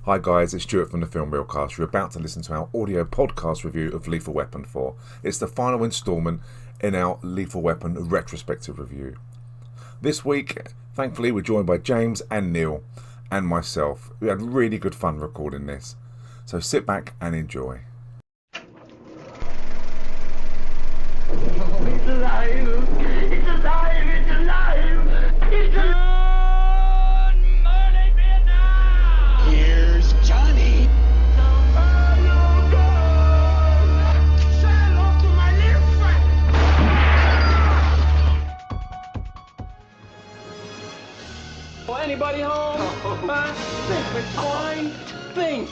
Hi guys, it's Stuart from the Filmreelcast. You're about to listen to our audio podcast review of Lethal Weapon 4. It's the final instalment in our Lethal Weapon retrospective review. This week, thankfully, we're joined by James and Neil and myself. We had really good fun recording this. So sit back and enjoy. It's alive! It's alive! It's alive! It's alive! Good morning, Vietnam! Here's Johnny. Hello, God! Say hello to my little friend! Oh, anybody home? Huh? Think, Miss Twine. Think.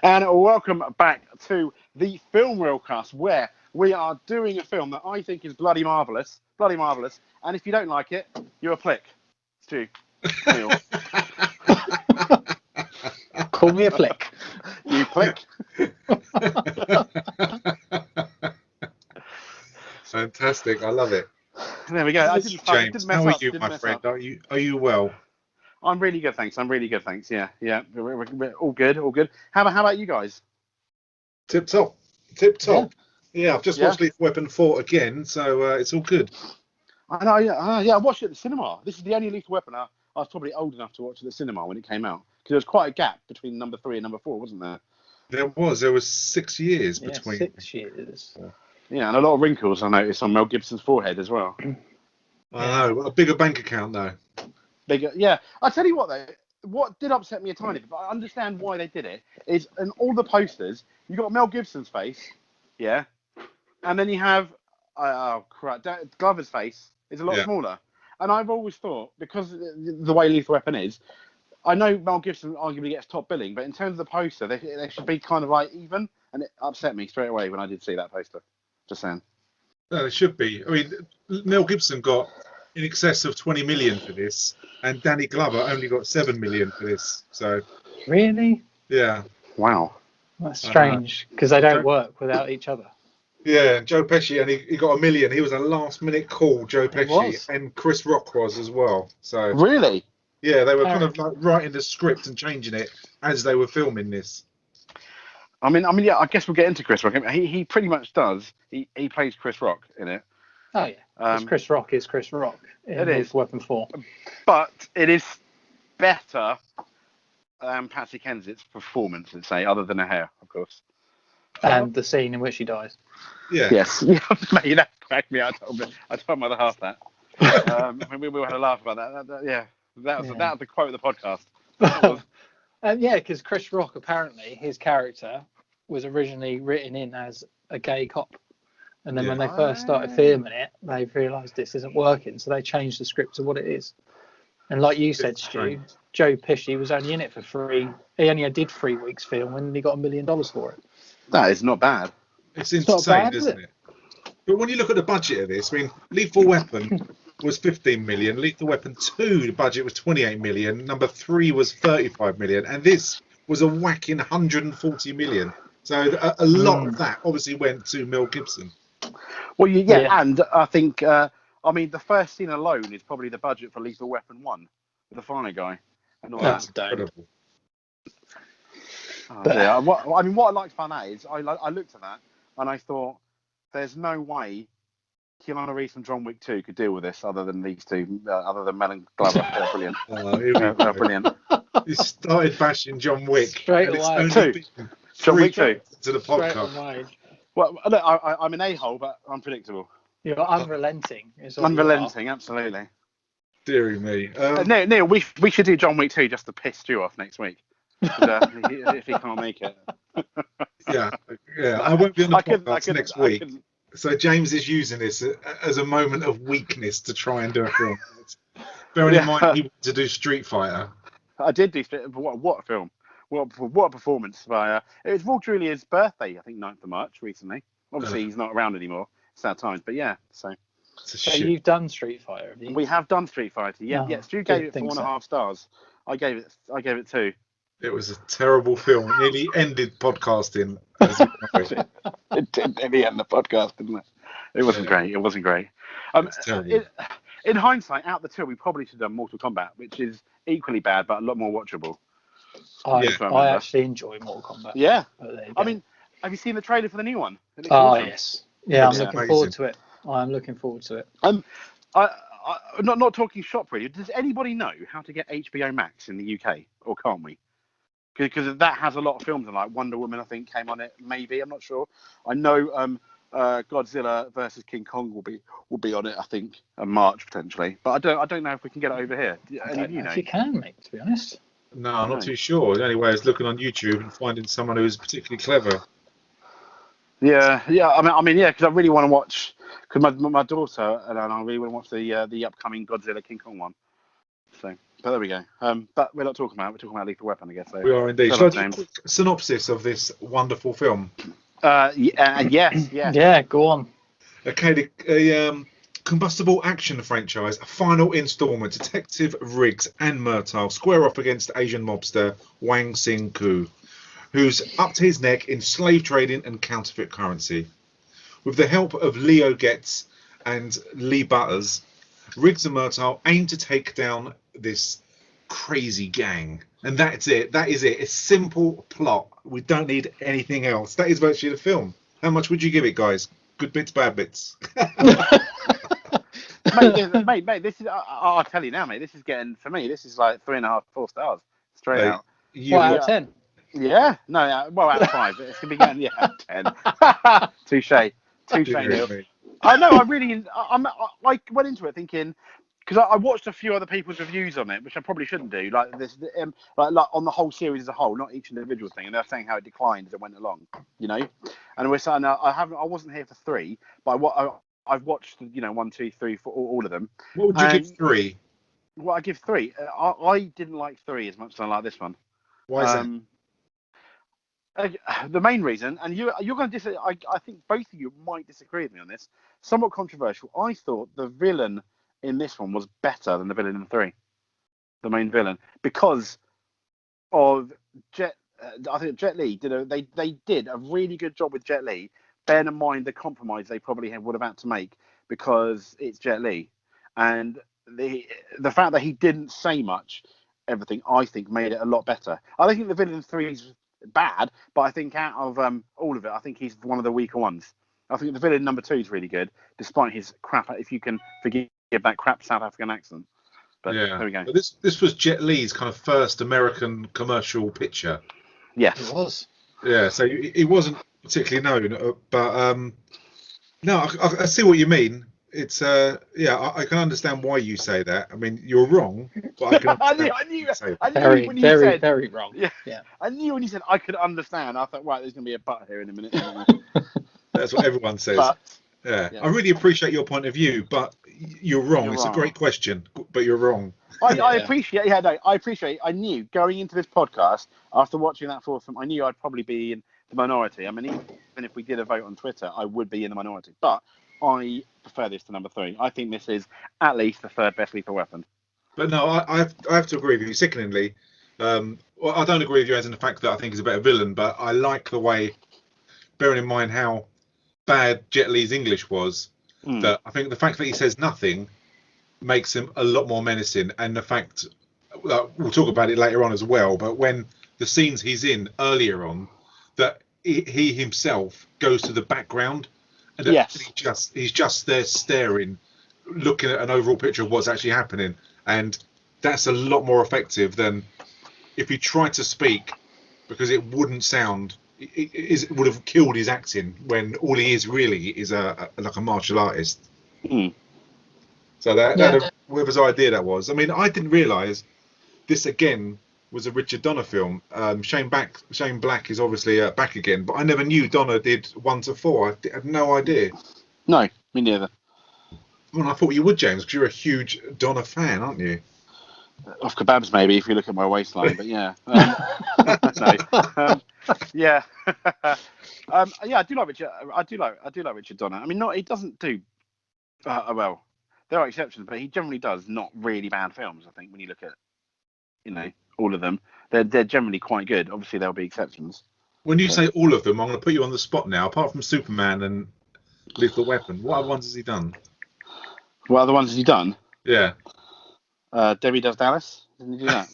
And welcome back to the Filmreelcast, where we are doing a film that I think is bloody marvellous. And if you don't like it, you're a plick. Stu. Neil. Call me a plick. You plick. Fantastic, I love it. There we go. James, how are you, my friend? Are you well? I'm really good, thanks. Yeah. We're all good. How about you guys? Tip top. Yeah, I've just watched Lethal Weapon 4 again, so it's all good. I know, yeah. I watched it at the cinema. This is the only Lethal Weapon I was probably old enough to watch at the cinema when it came out. Because there was quite a gap between number 3 and number 4, wasn't there? There was 6 years between. 6 years. Yeah, and a lot of wrinkles I noticed on Mel Gibson's forehead as well. I know, a bigger bank account though. Bigger, yeah. I'll tell you what though, what did upset me a tiny bit, but I understand why they did it, is in all the posters, you got Mel Gibson's face, yeah, and then you have, Glover's face is a lot smaller. And I've always thought, because the way Lethal Weapon is, I know Mel Gibson arguably gets top billing, but in terms of the poster, they should be kind of like even, and it upset me straight away when I did see that poster. Just saying. No, it should be. I mean, Mel Gibson got in excess of 20 million for this, and Danny Glover only got 7 million for this. So Really? yeah. Wow. That's strange, because they don't work without each other. Yeah, Joe Pesci, and he got 1 million. He was a last-minute call, Joe Pesci, and Chris Rock was as well. So Really? yeah, they were kind of like writing the script and changing it as they were filming this. I mean, yeah. I guess we'll get into Chris Rock. He pretty much does. He plays Chris Rock in it. Oh yeah, because Chris Rock is Chris Rock. It is Weapon 4, but it is better than Patsy Kensitt's performance, I'd say, other than her hair, of course. and the scene in which he dies. Yeah. Yes. Yeah, mate, that cracked me. I told my other half that. We had a laugh about that. That was the quote of the podcast. Because Chris Rock, apparently, his character was originally written in as a gay cop. And then when they first started filming it, they've realised this isn't working, so they changed the script to what it is. And like you said, Stu, Joe Pesci was only in it for 3. He only did 3 weeks filming, and he got $1 million for it. That is not bad. It's insane, isn't it? But when you look at the budget of this, I mean, Lethal Weapon was 15 million. Lethal Weapon 2, the budget was 28 million. Number 3 was 35 million, and this was a whacking 140 million. So a lot of that obviously went to Mel Gibson. Well, and I think, the first scene alone is probably the budget for Lethal Weapon 1 with the final guy. And all That's that. incredible. What I liked about that is I looked at that and I thought, there's no way Keanu Reeves and John Wick 2 could deal with this other than these two, other than Mel and Glover. They're brilliant. They're brilliant. You started bashing John Wick. Straight away. John Wick 2. To the podcast. Well, look, I'm an a-hole, but unpredictable. You're unrelenting. Unrelenting, absolutely. Deary me. Neil, we should do John Wick 2 just to piss Stu off next week. If he can't make it. Yeah. I won't be on the podcast next week. So James is using this as a moment of weakness to try and do a film. Bearing in mind he wanted to do Street Fighter. I did do Street Fighter. What a film. What a performance by it was Raul Julia's birthday, I think 9th of March recently. Obviously he's not around anymore. Sad times, but yeah. So you've done Street Fighter, have you? We have done Street Fighter. Yeah. Stu gave it 4.5 stars. I gave it 2. It was a terrible film. It nearly ended podcasting. As you know. It did nearly end the podcast, didn't it? It wasn't great. It wasn't great. It's terrible. In hindsight, out of the two, we probably should have done Mortal Kombat, which is equally bad but a lot more watchable. I actually enjoy Mortal Kombat. Yeah. I mean, have you seen the trailer for the new one? Yes. Yeah, I'm looking amazing. forward to it. I'm looking forward to it. Not talking shop really. Does anybody know how to get HBO Max in the UK, or can't we? Because that has a lot of films, and like Wonder Woman, I think, came on it. Maybe, I'm not sure. I know Godzilla versus King Kong will be on it. I think in March potentially, but I don't know if we can get it over here. I don't know if you can, mate. To be honest. No, I'm not too sure. The only way is looking on YouTube and finding someone who's particularly clever. Yeah. I mean, because I really want to watch. Because my daughter and I really want to watch the upcoming Godzilla King Kong one. So, but there we go. But we're not talking about. We're talking about Lethal Weapon, I guess. So. We are indeed. Shall I do a quick synopsis of this wonderful film? Yes. Yeah, go on. Okay, a combustible action franchise, a final instalment. Detective Riggs and Murtaugh square off against Asian mobster Wang Xing-ku, who's up to his neck in slave trading and counterfeit currency. With the help of Leo Getz and Lee Butters, Riggs and Murtaugh aim to take down this crazy gang. And that's it. That is it. It's simple plot. We don't need anything else. That is virtually the film. How much would you give it, guys? Good bits, bad bits. mate, this is. I'll tell you now, mate. This is getting, for me, this is like 3.5, 4 stars straight out. Out of 10? Yeah, no, well, out of 5. It's gonna be getting out of 10. Touche, Neil. I know. I went into it thinking, because I watched a few other people's reviews on it, which I probably shouldn't do, like this, like on the whole series as a whole, not each individual thing, and they're saying how it declined as it went along, And we're saying I wasn't here for 3, but I've watched 1, 2, 3, 4, all of them. What would you give 3? Well, I give 3. I didn't like 3 as much as I like this one. Why is that? The main reason, and you're going to disagree. I think both of you might disagree with me on this. Somewhat controversial. I thought the villain in this one was better than the villain in 3, the main villain, because of I think Jet Li they did a really good job with Jet Li, bearing in mind the compromise they probably would have had to make because it's Jet Li, and the fact that he didn't say much, everything, I think made it a lot better. I don't think the villain in 3 is bad, but I think out of all of it, I think he's one of the weaker ones. I think the villain number 2 is really good, despite his crap, if you can forgive that crap South African accent. But there we go. But this was Jet Li's kind of first American commercial picture. Yes, it was. Yeah, so it wasn't particularly known, but no, I see what you mean. It's I can understand why you say that. I mean, you're wrong, but I can. I knew when you said very wrong. Yeah. I knew when you said I could understand. I thought, right, there's going to be a but here in a minute. That's what everyone says. But, yeah, I really appreciate your point of view, but you're wrong. It's a great question, but you're wrong. I appreciate. I appreciate. I knew going into this podcast after watching that 4th film, I knew I'd probably be in the minority. I mean, even if we did a vote on Twitter, I would be in the minority. But I prefer this to number 3. I think this is at least the 3rd best Lethal Weapon. But no, I have to agree with you. Sickeningly, well, I don't agree with you as in the fact that I think he's a better villain, but I like the way, bearing in mind how bad Jet Li's English was, that I think the fact that he says nothing makes him a lot more menacing, and the fact we'll talk about it later on as well. But when the scenes he's in earlier on, that he himself goes to the background. And he's just there staring, looking at an overall picture of what's actually happening, and that's a lot more effective than if he tried to speak, because it wouldn't sound. It would have killed his acting when all he is really is like a martial artist. So that whoever's idea that was. I mean, I didn't realise this again was a Richard Donner film. Shane Black is obviously back again, but I never knew Donner did 1 to 4. I had no idea. No, me neither. Well, I thought you would, James, because you're a huge Donner fan, aren't you? Of kebabs, maybe, if you look at my waistline. But yeah, yeah, I do like Richard. I do like Richard Donner. I mean, he doesn't do well. There are exceptions, but he generally does not really bad films. I think when you look at all of them. they're generally quite good. Obviously, there'll be exceptions. When you say all of them, I'm going to put you on the spot now. Apart from Superman and Lethal Weapon, what other ones has he done? What other ones has he done? Yeah. Debbie Does Dallas. Didn't he do that?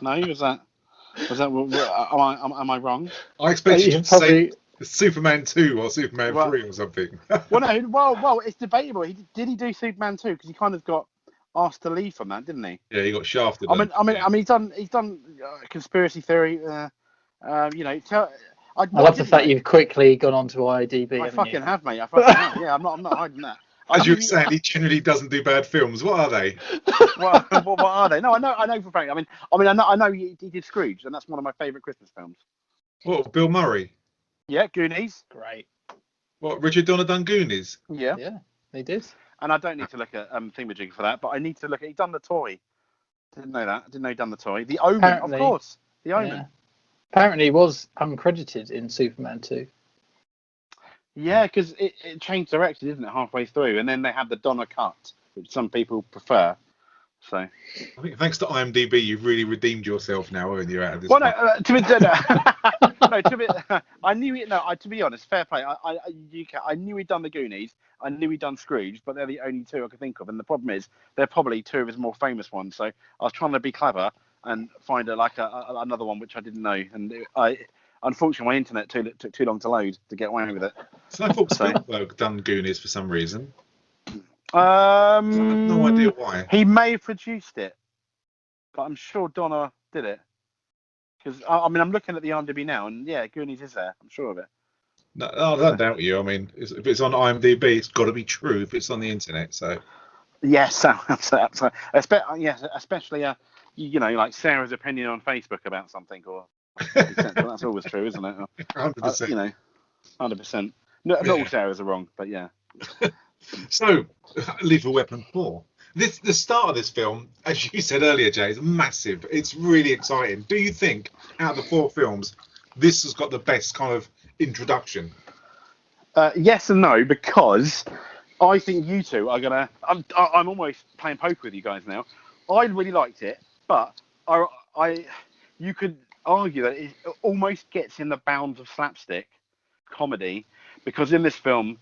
No, was that? Am I wrong? I expect you to probably... say Superman 2 or Superman 3 or something. Well, it's debatable. Did he do Superman 2? Because he kind of got asked to leave from that, didn't he? Yeah, he got shafted. I mean, he's done conspiracy theory. I love the fact you've quickly gone on to IMDb. I fucking have, mate. I fucking have. Yeah, I'm not hiding that. As you were saying, he generally doesn't do bad films. What are they? what are they? No, I know for fact. I know he did Scrooge, and that's one of my favourite Christmas films. What, Bill Murray? Yeah, Goonies. Great. What, Richard Donner done Goonies? Yeah, they did. And I don't need to look at thingamajig for that, but I need to look at. He's done The Toy. Didn't know that. Didn't know he'd done The Toy. The Omen, Apparently, of course. The Omen. Yeah. Apparently, he was uncredited in Superman 2. Yeah, because it changed direction, didn't it, halfway through, and then they had the Donner cut, which some people prefer. So, I think thanks to IMDb, you've really redeemed yourself now, haven't you? Out of this. Well, I knew it. No, to be honest, fair play. I knew he'd done the Goonies. I knew he'd done Scrooge, but they're the only two I could think of. And the problem is, they're probably two of his more famous ones. So I was trying to be clever and find another one which I didn't know. And unfortunately, my internet took too long to load to get away with it. So I thought Spielberg done Goonies for some reason. I have no idea why. He may have produced it, but I'm sure Donner did it. Because I'm looking at the IMDb now, and yeah, Goonies is there. I'm sure of it. No, I don't doubt you. I mean, if it's on IMDb, it's got to be true. If it's on the internet, so. Yes, especially like Sarah's opinion on Facebook about something, or that's always true, isn't it? 100%. 100%. No, not all Sarah's are wrong, but yeah. So, Lethal Weapon 4. The start of this film, as you said earlier, Jay, is massive. It's really exciting. Do you think, out of the 4 films, this has got the best kind of introduction? Yes and no, because I think you two are gonna. I'm almost playing poker with you guys now. I really liked it, but you could argue that it almost gets in the bounds of slapstick comedy, because in this film,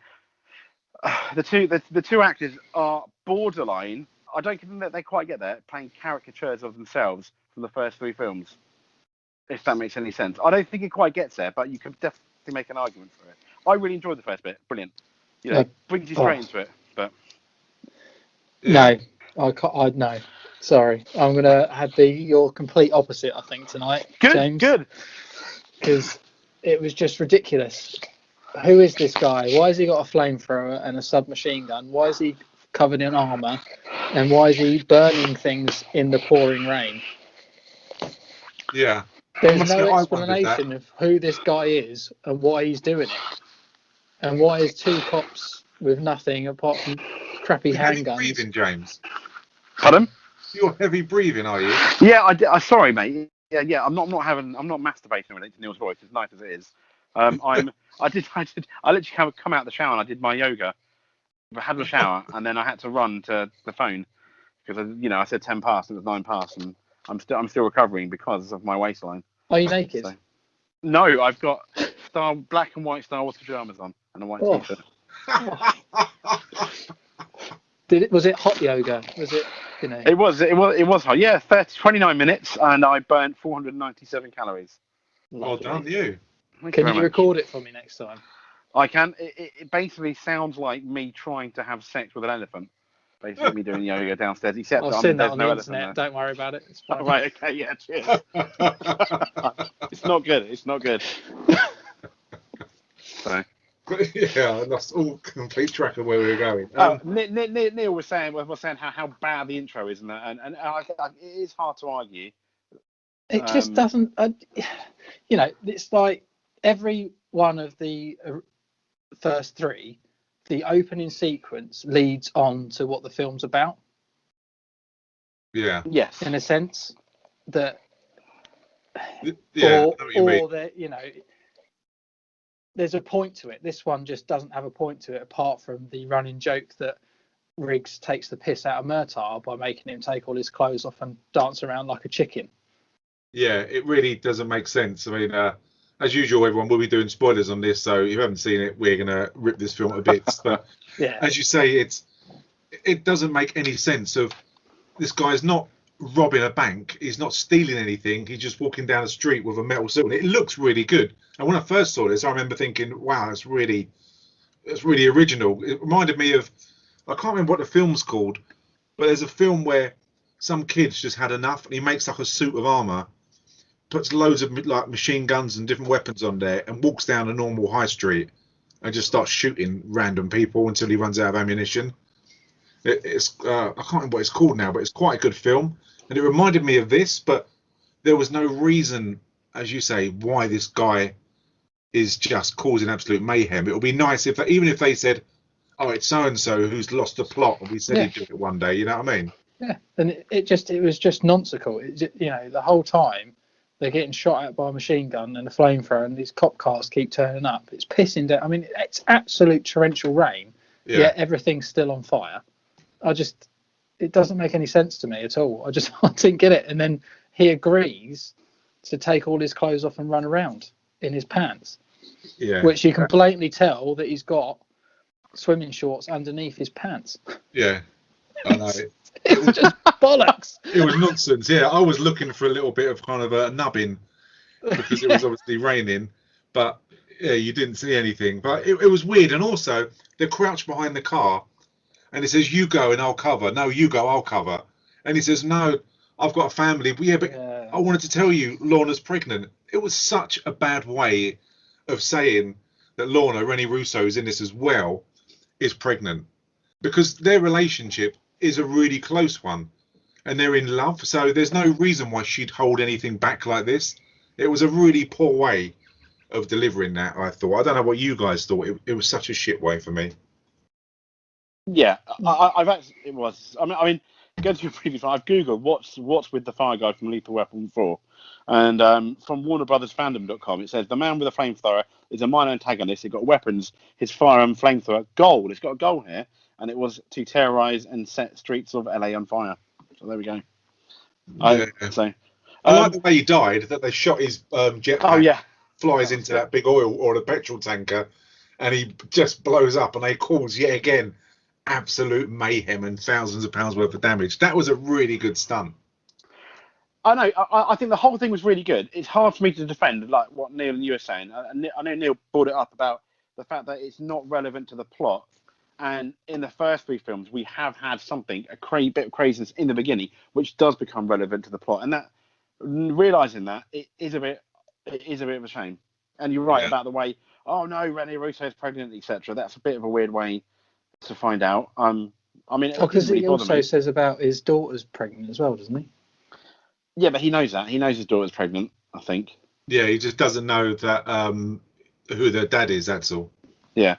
the two actors are borderline. I don't think that they quite get there, playing caricatures of themselves from the first 3 films. If that makes any sense, I don't think it quite gets there, but you could definitely make an argument for it. I really enjoyed the first bit. Brilliant. Brings you straight into it. But no, I can't. No, sorry. I'm gonna have your complete opposite. I think tonight, James. Good. Because it was just ridiculous. Who is this guy? Why has he got a flamethrower and a submachine gun? Why is he covered in armor? And why is he burning things in the pouring rain? Yeah. There's no explanation of who this guy is and why he's doing it. And why is 2 cops with nothing apart from crappy handguns? Breathing, James. Pardon? You're heavy breathing, are you? Yeah, I sorry, mate. Yeah. I'm not masturbating with it to Neil's voice, as nice as it is. I literally come out of the shower and I did my yoga. I had a shower and then I had to run to the phone because I said 10 past and it was 9 past, and I'm still recovering because of my waistline. Are you naked? So, no, I've got black and white Star Wars pajamas on and a white t-shirt. Was it hot yoga? Was it? It was hot. Yeah, 29 minutes and I burnt 497 calories. Well done, you. Can you record it for me next time? I can. It basically sounds like me trying to have sex with an elephant. Basically, me doing yoga downstairs. Except I'll send that on the internet. Don't worry about it. It's fine. Oh, right. Okay. Yeah. Cheers. It's not good. It's not good. So. Yeah, I lost all complete track of where we were going. Neil was saying how bad the intro is, and it is hard to argue. It just doesn't. It's like every one of the first 3, the opening sequence leads on to what the film's about. Yeah. Yes. In a sense that. Yeah. Or that there's a point to it. This one just doesn't have a point to it apart from the running joke that Riggs takes the piss out of Murtaugh by making him take all his clothes off and dance around like a chicken. Yeah, it really doesn't make sense. I mean, as usual, everyone will be doing spoilers on this, so if you haven't seen it, we're gonna rip this film to bits. But Yeah. as you say, it doesn't make any sense. Of this guy's not robbing a bank, he's not stealing anything, he's just walking down the street with a metal suit. And it looks really good. And when I first saw this, I remember thinking, wow, it's really original. It reminded me of, I can't remember what the film's called, but there's a film where some kid's just had enough and he makes like a suit of armor, puts loads of like machine guns and different weapons on there, and walks down a normal high street and just starts shooting random people until he runs out of ammunition. It's I can't remember what it's called now, but it's quite a good film, and it reminded me of this. But there was no reason, as you say, why this guy is just causing absolute mayhem. It would be nice if even if they said, "Oh, it's so and so who's lost the plot," and we said he'd do it one day. You know what I mean? Yeah, and it was just nonsensical. The whole time they're getting shot at by a machine gun and a flamethrower, and these cop cars keep turning up. It's pissing down. I mean, it's absolute torrential rain. Yeah. Yet everything's still on fire. It doesn't make any sense to me at all. I didn't get it. And then he agrees to take all his clothes off and run around in his pants. Yeah. Which you can blatantly tell that he's got swimming shorts underneath his pants. Yeah. I know. It's just bollocks. It was nonsense. Yeah, I was looking for a little bit of kind of a nubbing because it was obviously raining, but yeah, you didn't see anything. But it was weird. And also, they crouched behind the car and it says, "You go and I'll cover." "No, you go, I'll cover." And he says, "No, I've got a family." "But yeah, I wanted to tell you Lorna's pregnant." It was such a bad way of saying that Lorna, Rennie Russo's in this as well, is pregnant, because their relationship is a really close one and they're in love. So there's no reason why she'd hold anything back like this. It was a really poor way of delivering that, I thought. I don't know what you guys thought. It was such a shit way for me. Yeah, I've actually, it was. I mean, going to your previous one, I've googled what's with the fire guy from Lethal Weapon 4, and from WarnerBrothersFandom.com, it says the man with a flamethrower is a minor antagonist. He got weapons. His firearm flamethrower goal. It's got a goal here, and it was to terrorize and set streets of LA on fire. So there we go. Yeah. I like the way he died. That they shot his jetpack. Oh yeah. Flies into that big oil or the petrol tanker, and he just blows up, and they cause yet again absolute mayhem and thousands of pounds worth of damage. That was a really good stunt. I know. I think the whole thing was really good. It's hard for me to defend, like what Neil and you were saying. I know Neil brought it up about the fact that it's not relevant to the plot. And in the first three films, we have had something, a bit of craziness in the beginning, which does become relevant to the plot. And that, realizing that, it is a bit of a shame. And you're right about the way, oh no, Rennie Russo is pregnant, etc. That's a bit of a weird way to find out. I mean, because he also says about his daughter's pregnant as well, doesn't he? Yeah, but he knows that. He knows his daughter's pregnant, I think. Yeah, he just doesn't know that who their dad is, that's all. Yeah.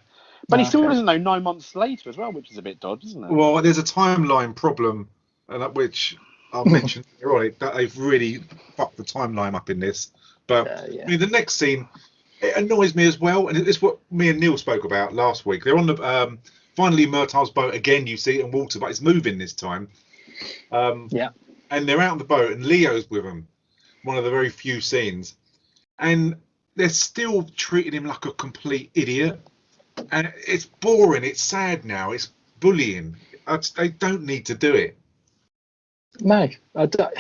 But he still doesn't know 9 months later as well, which is a bit odd, isn't it? Well, there's a timeline problem, which I'll mention later on. That they've really fucked the timeline up in this. But I mean, the next scene, it annoys me as well, and it's what me and Neil spoke about last week. They're on the finally Murtaugh's boat again. You see it in water, but it's moving this time. And they're out on the boat, and Leo's with them. One of the very few scenes, and they're still treating him like a complete idiot. And it's boring. It's sad now. It's bullying. They don't need to do it. No, I don't.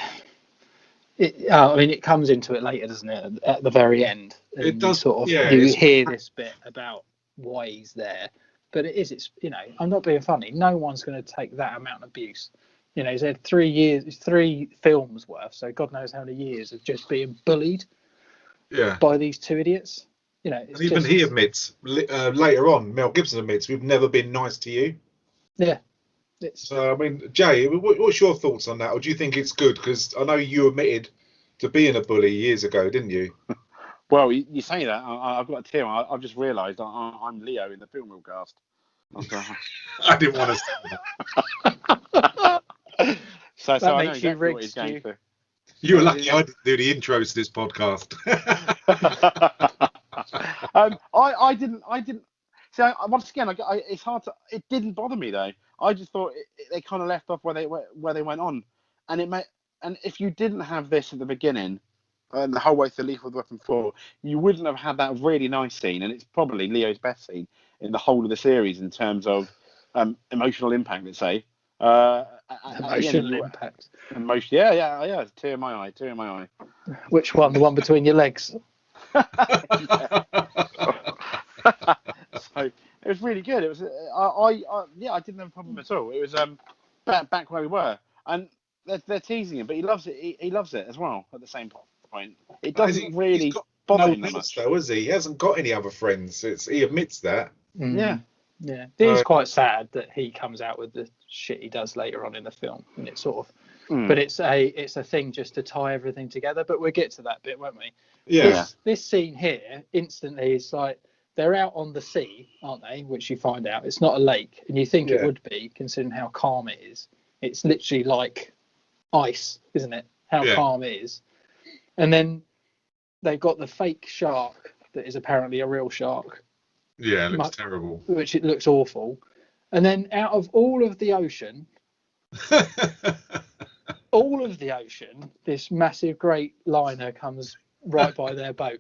I mean, it comes into it later, doesn't it? At the very end, It does. You hear this bit about why he's there, but it's I'm not being funny. No one's going to take that amount of abuse. He's had 3 films worth, so God knows how many years of just being bullied. Yeah. By these two idiots. And even he admits later on, Mel Gibson admits, we've never been nice to you. Yeah. So, I mean, Jay, what's your thoughts on that? Or do you think it's good? Because I know you admitted to being a bully years ago, didn't you? Well, you say that. I've got a tear. I've just realised I'm Leo in the Filmreelcast. I didn't want to say that. so that I makes know you exactly what he's going Stu. to. You were lucky I didn't do the intros to this podcast. I didn't. See, once again, it's hard to. It didn't bother me though. I just thought they kind of left off where they went on, and and if you didn't have this at the beginning, and the whole way through Lethal Weapon 4, you wouldn't have had that really nice scene, and it's probably Leo's best scene in the whole of the series in terms of emotional impact. Let's say. Emotional impact. Yeah. Tear in my eye. Which one? The one between your legs? So it was really good. It was I didn't have a problem at all. It was back where we were, and they're teasing him, but he loves it. He loves it as well. At the same point, it doesn't really bother him that much. Though, has he? He hasn't got any other friends. He admits that. Yeah. Yeah, it is quite sad that he comes out with the shit he does later on in the film, and it's sort of, but it's a thing just to tie everything together. But we'll get to that bit, won't we? Yeah. This scene here instantly is like they're out on the sea, aren't they? Which you find out it's not a lake, and you think it would be, considering how calm it is. It's literally like ice, isn't it? How calm it is. And then they've got the fake shark that is apparently a real shark. Yeah, it looks terrible. Which it looks awful. And then out of all of the ocean, this massive great liner comes right by their boat.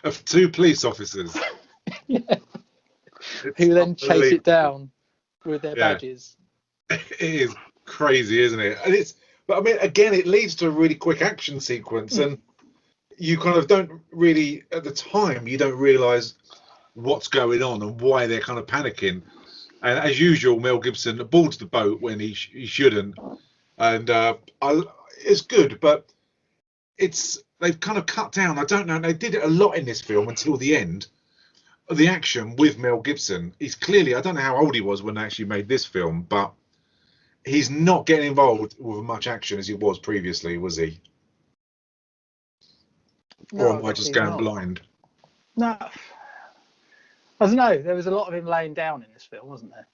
Of 2 police officers. Yeah. Who then chase it down with their badges. It is crazy, isn't it? But I mean, again, it leads to a really quick action sequence, and you kind of don't really, at the time, you don't realise what's going on and why they're kind of panicking. And as usual, Mel Gibson boards the boat when he shouldn't, and it's good, but they've kind of cut down. I don't know. They did it a lot in this film until the end. The action with Mel Gibson, he's clearly, I don't know how old he was when they actually made this film, but he's not getting involved with as much action as he was previously, was he? No, or am I just going blind? No. I don't know. There was a lot of him laying down in this film, wasn't there?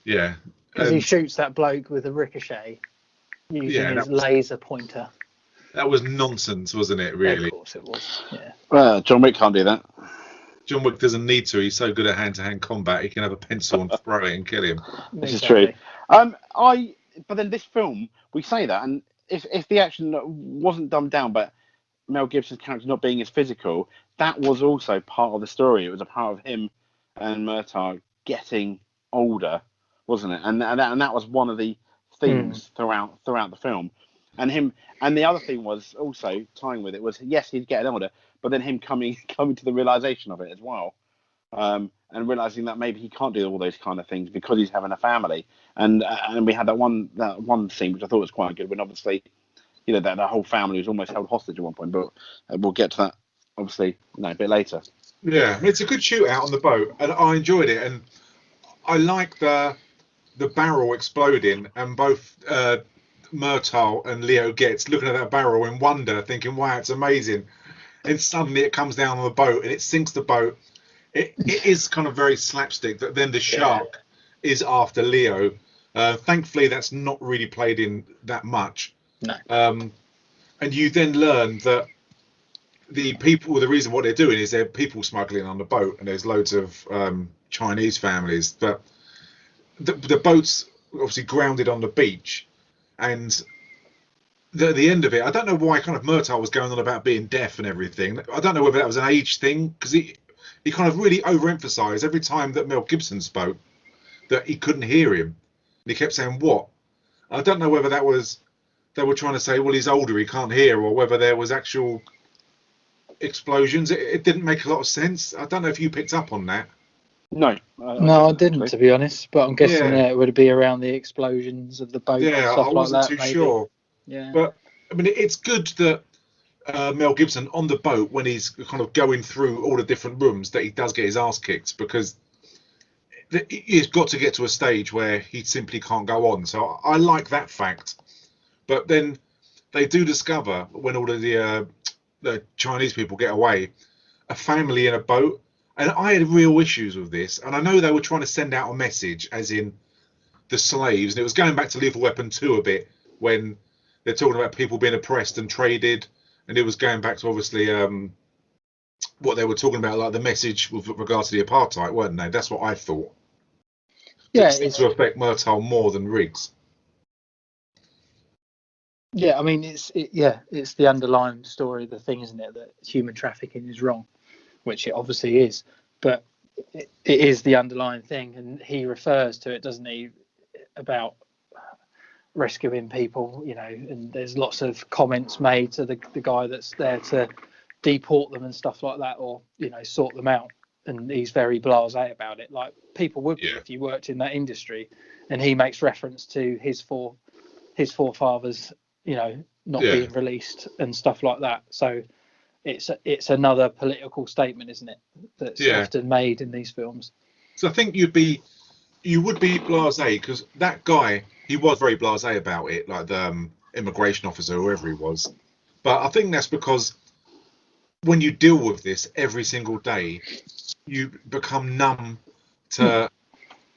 Yeah. Because he shoots that bloke with a ricochet using his laser pointer. That was nonsense, wasn't it, really? Of course it was, yeah. Well, John Wick can't do that. John Wick doesn't need to. He's so good at hand-to-hand combat. He can have a pencil and throw it and kill him. This is true. But then this film, we say that, and if the action wasn't dumbed down, but Mel Gibson's character not being as physical, that was also part of the story. It was a part of him and Murtaugh getting older, wasn't it? And that was one of the themes throughout the film. And the other thing was also tying with it was, yes, he's getting older, but then him coming to the realization of it as well, and realizing that maybe he can't do all those kind of things because he's having a family. And we had that one scene which I thought was quite good, when obviously, you know, that whole family was almost held hostage at one point. But we'll get to that obviously a bit later. Yeah, I mean, it's a good shootout on the boat, and I enjoyed it, and I like the barrel exploding, and both Murtaugh and Leo Getz looking at that barrel in wonder, thinking, wow, it's amazing. And suddenly it comes down on the boat and it sinks the boat. It is kind of very slapstick that then the shark is after Leo. Thankfully, that's not really played in that much. No. And you then learn that the reason what they're doing is they're people smuggling on the boat, and there's loads of Chinese families. But the boat's obviously grounded on the beach. And the end of it, I don't know why kind of Murtaugh was going on about being deaf and everything. I don't know whether that was an age thing, because he kind of really overemphasised every time that Mel Gibson spoke that he couldn't hear him. And he kept saying, what? I don't know whether that was, they were trying to say, well, he's older, he can't hear, or whether there was actual explosions. It didn't make a lot of sense. I don't know if you picked up on that. No, I didn't, to be honest. But I'm guessing it would be around the explosions of the boat. Yeah, stuff I wasn't like that, too maybe. sure. Yeah, but I mean, it's good that Mel Gibson on the boat, when he's kind of going through all the different rooms, that he does get his ass kicked, because he's got to get to a stage where he simply can't go on. So I like that fact. But then they do discover, when all of the Chinese people get away, a family in a boat. And I had real issues with this. And I know they were trying to send out a message, as in the slaves. And it was going back to Lethal Weapon 2 a bit, when they're talking about people being oppressed and traded. And it was going back to, obviously, what they were talking about, like the message with regards to the apartheid, weren't they? That's what I thought. Yeah, it seemed to affect Murtaugh more than Riggs. Yeah, I mean, it's the underlying story of the thing, isn't it? That human trafficking is wrong, which it obviously is, but it is the underlying thing, and he refers to it, doesn't he, about rescuing people, and there's lots of comments made to the guy that's there to deport them and stuff like that, or sort them out, and he's very blasé about it, like people would be if you worked in that industry. And he makes reference to his forefathers, not being released and stuff like that. So it's another political statement, isn't it, that's often made in these films. So I think you would be blasé, because that guy, he was very blasé about it, like the immigration officer, whoever he was. But I think that's because when you deal with this every single day, you become numb to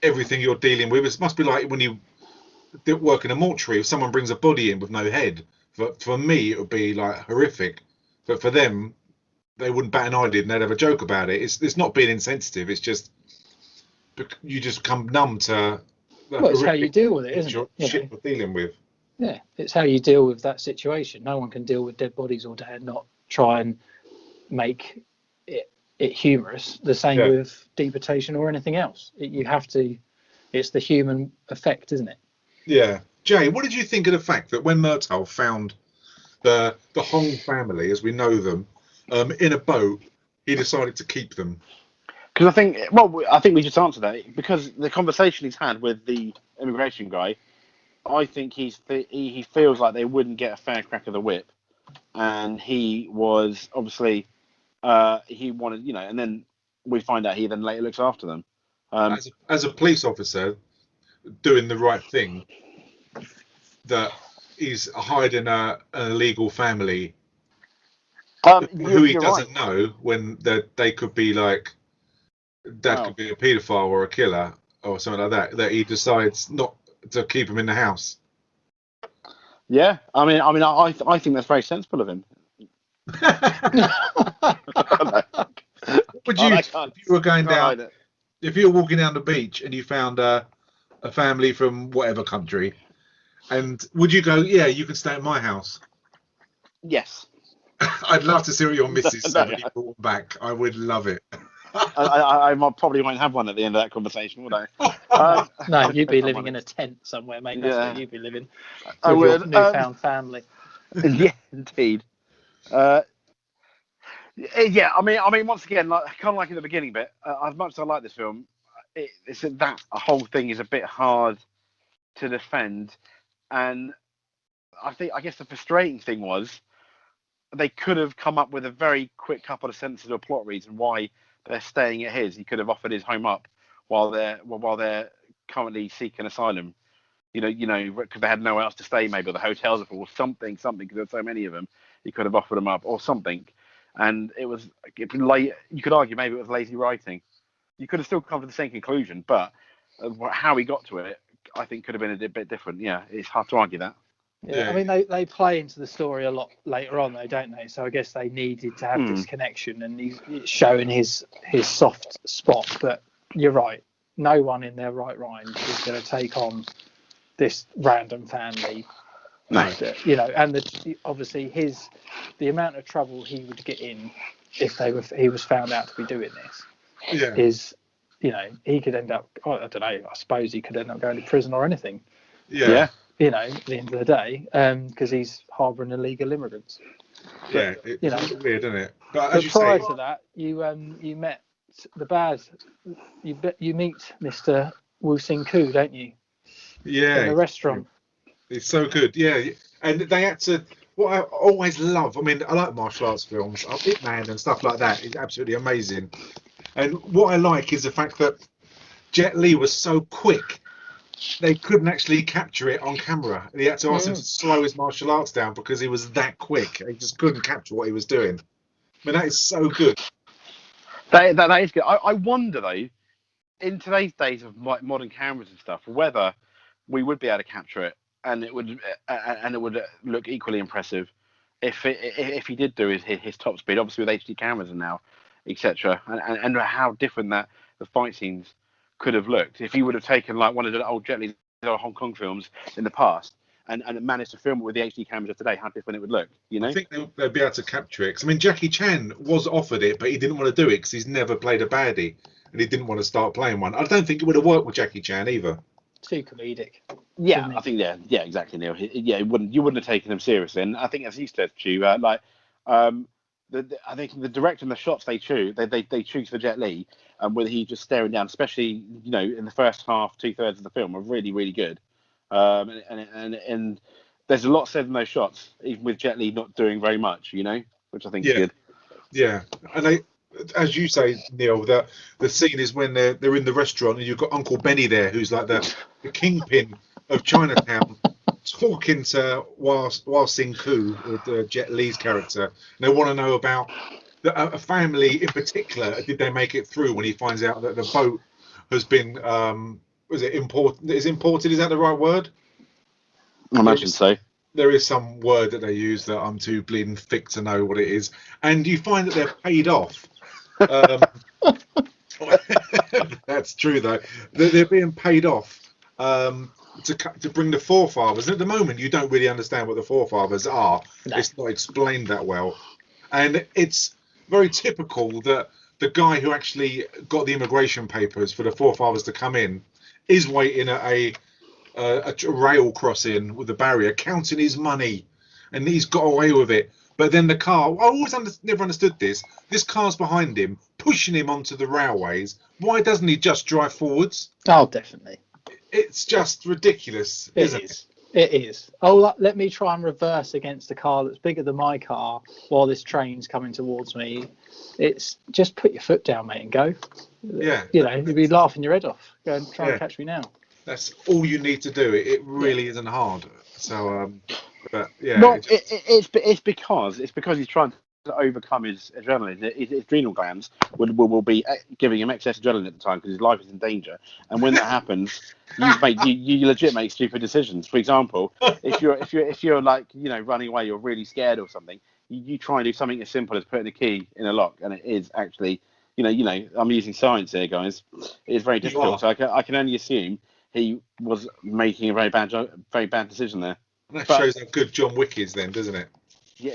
everything you're dealing with. It must be like when you work in a mortuary, if someone brings a body in with no head. For me, it would be like horrific, but for them, they wouldn't bat an eyelid and they'd have a joke about it. It's not being insensitive. It's just you just become numb to. It's how you deal with it, isn't it? Shit we're dealing with. Yeah, it's how you deal with that situation. No one can deal with dead bodies or dare not try and make it humorous. The same with deportation or anything else. You have to. It's the human effect, isn't it? Yeah. Jay, what did you think of the fact that when Murtaugh found the Hong family, as we know them, in a boat, he decided to keep them? Because I think we just answered that, because the conversation he's had with the immigration guy, I think he feels like they wouldn't get a fair crack of the whip, and he was obviously he wanted, and then we find out he then later looks after them. As a police officer doing the right thing, that he's hiding an illegal family who he doesn't know, when they could be like, dad could be a paedophile or a killer or something like that he decides not to keep him in the house. Yeah, I think that's very sensible of him. Would you, if you were going down, if you were walking down the beach and you found a family from whatever country, and would you go, yeah, you can stay at my house? Yes. I'd love to see what your missus said when you brought back. I would love it. I probably won't have one at the end of that conversation, would I? No, you'd be living in a tent somewhere, mate. That's where you'd be living. I would. Your newfound family. Yeah, indeed. Yeah, I mean, once again, kind of like in the beginning bit, as much as I like this film, it's that whole thing is a bit hard to defend, and I guess the frustrating thing was they could have come up with a very quick couple of sentences or plot reason why they're staying at his. He could have offered his home up while they're currently seeking asylum. Because they had nowhere else to stay, maybe, or the hotels are full, or something, because there's so many of them. He could have offered them up or something. And it was late. You could argue maybe it was lazy writing. You could have still come to the same conclusion, but how he got to it, I think, could have been a bit different. Yeah, it's hard to argue that. Yeah, I mean, they play into the story a lot later on, though, don't they? So I guess they needed to have this connection, and he's showing his soft spot. But you're right. No one in their right mind is going to take on this random family. No. And obviously the amount of trouble he would get in if he was found out to be doing this is, he could end up, I don't know, I suppose he could end up going to prison or anything. Yeah. At the end of the day, because he's harbouring illegal immigrants. Yeah, it's weird, isn't it? But prior to that, you met the bad. You meet Mr. Woo Sing Koo, don't you? Yeah. In the restaurant. It's so good, yeah. And they had to. What I always love, I mean, I like martial arts films. Ip Man and stuff like that is absolutely amazing. And what I like is the fact that Jet Li was so quick, they couldn't actually capture it on camera. He had to ask him to slow his martial arts down because he was that quick. They just couldn't capture what he was doing. I mean, that is so good. That is good. I wonder, though, in today's days of modern cameras and stuff, whether we would be able to capture it and it would look equally impressive if he did do his top speed. Obviously, with HD cameras and now, etc., and how different that the fight scenes could have looked if he would have taken like one of the old Jet Li Hong Kong films in the past and managed to film it with the HD cameras of today, how different it would look, you know? I think they'll be able to capture it. 'Cause, I mean, Jackie Chan was offered it, but he didn't want to do it because he's never played a baddie, and he didn't want to start playing one. I don't think it would have worked with Jackie Chan either. Too comedic. Yeah, I think yeah, exactly, Neil. Yeah, you wouldn't have taken him seriously, and I think as you said, Stu, I think the director and the shots they choose for Jet Li, with he just staring down, especially in the first half, 2/3 of the film, are really really good. And there's a lot said in those shots, even with Jet Li not doing very much, which I think is good. Yeah, and they, as you say, Neil, the scene is when they're in the restaurant and you've got Uncle Benny there, who's like the kingpin of Chinatown, talking to Wah Sing Koo, with Jet Li's character. And they want to know about a family in particular. Did they make it through when he finds out that the boat has been was it imported? Is imported? Is that the right word? I imagine so. There is some word that they use that I'm too bleeding thick to know what it is, and you find that they're paid off. That's true though. They're being paid off to bring the forefathers. At the moment, you don't really understand what the forefathers are. No. It's not explained that well, and it's very typical that the guy who actually got the immigration papers for the forefathers to come in is waiting at a rail crossing with a barrier, counting his money, and he's got away with it. But then the car, I always never understood this. This car's behind him, pushing him onto the railways. Why doesn't he just drive forwards? Oh, definitely. It's just ridiculous, isn't it? It is. Oh, let me try and reverse against a car that's bigger than my car while this train's coming towards me. It's just put your foot down, mate, and go. Yeah. You'd be laughing your head off. Go and try and catch me now. That's all you need to do. It really isn't hard. So, but yeah. No, it's because he's trying to overcome his adrenaline. His adrenal glands will be giving him excess adrenaline at the time because his life is in danger. And when that happens, you legit make stupid decisions. For example, if you're like running away, you're really scared or something. You try and do something as simple as putting a key in a lock, and it is actually I'm using science here, guys. It is very difficult. So I can only assume he was making a very bad decision there. And that shows how good John Wick is, then, doesn't it? Yeah,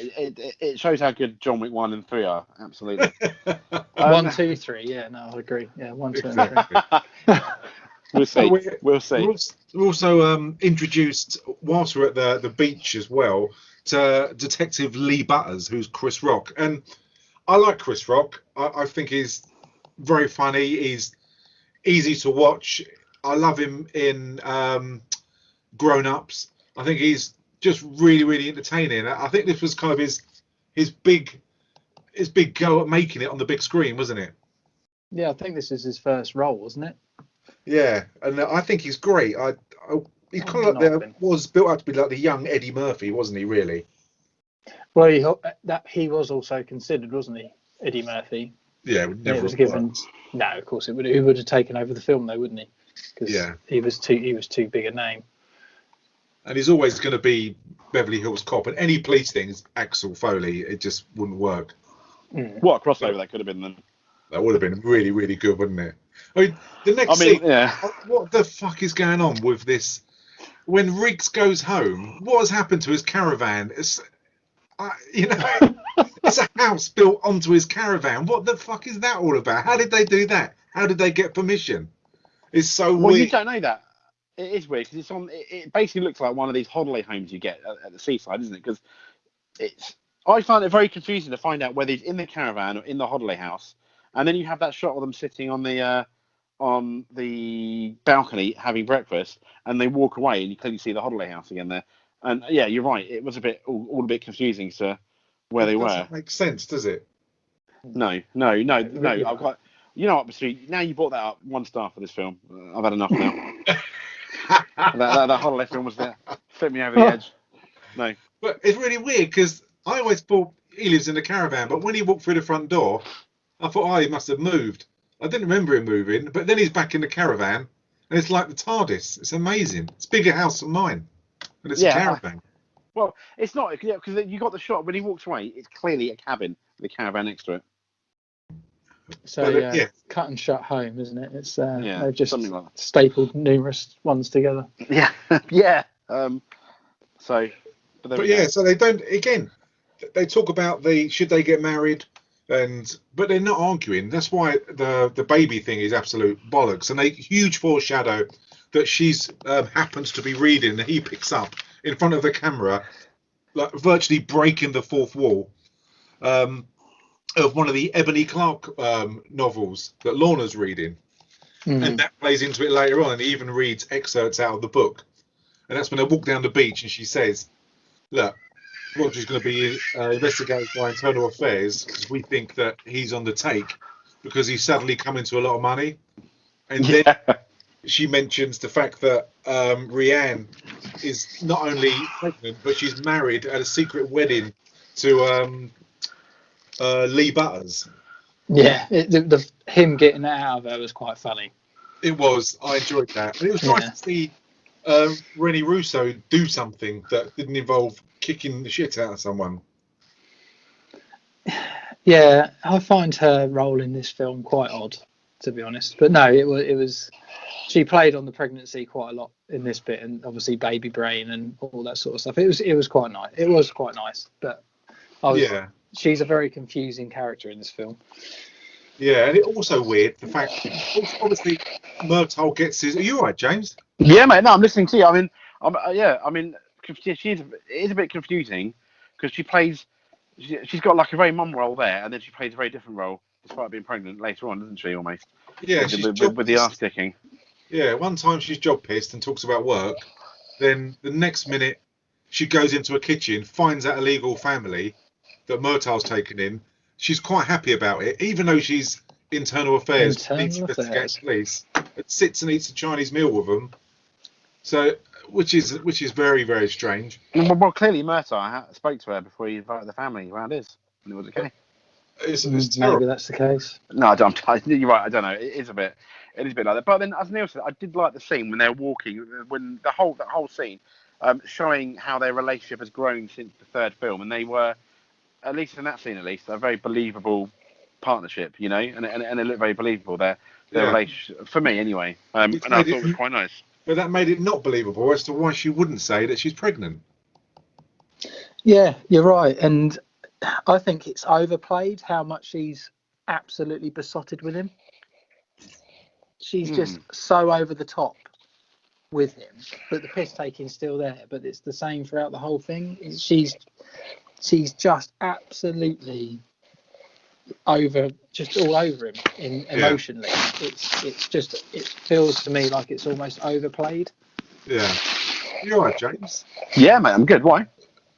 it shows how good John Wick 1 and 3 are. Absolutely. 1, 2, 3. Yeah, no, I agree. Yeah, 1, 2, and 3. We'll see. We'll see. We're also introduced whilst we're at the beach as well to Detective Lee Butters, who's Chris Rock, and I like Chris Rock. I think he's very funny. He's easy to watch. I love him in Grown Ups. I think he's just really, really entertaining. I think this was kind of his big go at making it on the big screen, wasn't it? Yeah, I think this is his first role, wasn't it? Yeah, and I think he's great. He's kind of like was built up to be like the young Eddie Murphy, wasn't he? Really? Well, he was also considered, wasn't he, Eddie Murphy? Yeah, never was given. No, of course he would have taken over the film, though, wouldn't he? Because he was too big a name. And he's always going to be Beverly Hills Cop, and any police thing is Axel Foley. It just wouldn't work. What a crossover that could have been then. That would have been really, really good, wouldn't it? I mean, the next scene. Yeah. What the fuck is going on with this? When Riggs goes home, what has happened to his caravan? It's a house built onto his caravan. What the fuck is that all about? How did they do that? How did they get permission? It's so weird. Well, you don't know that. It is weird because it basically looks like one of these holiday homes you get at the seaside, isn't it? Because I find it very confusing to find out whether he's in the caravan or in the holiday house, and then you have that shot of them sitting on the balcony having breakfast, and they walk away, and you clearly see the holiday house again there. And yeah, you're right. It was all a bit confusing to where they were. Doesn't make sense, does it? No. I've got. You know what, Mr. Now you brought that up. 1 star for this film. I've had enough now. that holiday film was there. Fit me over the edge. No. But it's really weird because I always thought he lives in the caravan, but when he walked through the front door, I thought, he must have moved. I didn't remember him moving, but then he's back in the caravan, and it's like the TARDIS. It's amazing. It's a bigger house than mine, and it's a caravan. Well, it's not, because you got the shot when he walks away. It's clearly a cabin with a caravan next to it. So yeah. cut and shut home, isn't it? It's Yeah, they've just something like that. stapled numerous ones together. Yeah, yeah. So, but there But we go. yeah, so they don't. Again, they talk about should they get married, but they're not arguing. That's why the baby thing is absolute bollocks, and they huge foreshadow that she's happens to be reading, and he picks up in front of the camera, like virtually breaking the fourth wall. Of one of the Ebony Clark novels that Lorna's reading, and that plays into it later on, and he even reads excerpts out of the book. And that's when they walk down the beach, and she says, "Look, Roger's going to be investigated by internal affairs because we think that he's on the take because he's suddenly come into a lot of money." And then she mentions the fact that Rianne is not only pregnant, but she's married at a secret wedding to Lee Butters. Yeah, him getting that out of her was quite funny. It was. I enjoyed that. And it was nice to see Rennie Russo do something that didn't involve kicking the shit out of someone. Yeah, I find her role in this film quite odd, to be honest. But no, it was. She played on the pregnancy quite a lot in this bit, and obviously baby brain and all that sort of stuff. It was quite nice. It was quite nice, but she's a very confusing character in this film. Yeah, and it's also weird the fact, obviously, Murtaugh gets his. Are you all right, James? Yeah, mate. No, I'm listening to you. It is a bit confusing because she plays. She's got like a very mum role there, and then she plays a very different role despite being pregnant later on, doesn't she? Almost. Yeah, with the ass kicking. Yeah, one time she's job pissed and talks about work. Then the next minute, she goes into a kitchen, finds that illegal family that Murtaugh's taken in. She's quite happy about it, even though she's internal affairs, needs to investigate police. It sits and eats a Chinese meal with them. So, which is very, very strange. Well, clearly Murtaugh spoke to her before he invited the family around his, and it was okay. It's terrible. Maybe that's the case. No, you're right. I don't know. It is a bit like that. But then, as Neil said, I did like the scene when they're walking, when that whole scene, showing how their relationship has grown since the third film, and they were, at least in that scene, a very believable partnership, you know, and it looked very believable. Their relationship, for me anyway, and I thought it was quite nice. But that made it not believable as to why she wouldn't say that she's pregnant. Yeah, you're right, and I think it's overplayed how much she's absolutely besotted with him. She's just so over the top with him, but the piss taking's still there. But it's the same throughout the whole thing. She's just absolutely all over him emotionally. It feels to me like it's almost overplayed. Yeah, you're right, James. Yeah, mate, I'm good. Why?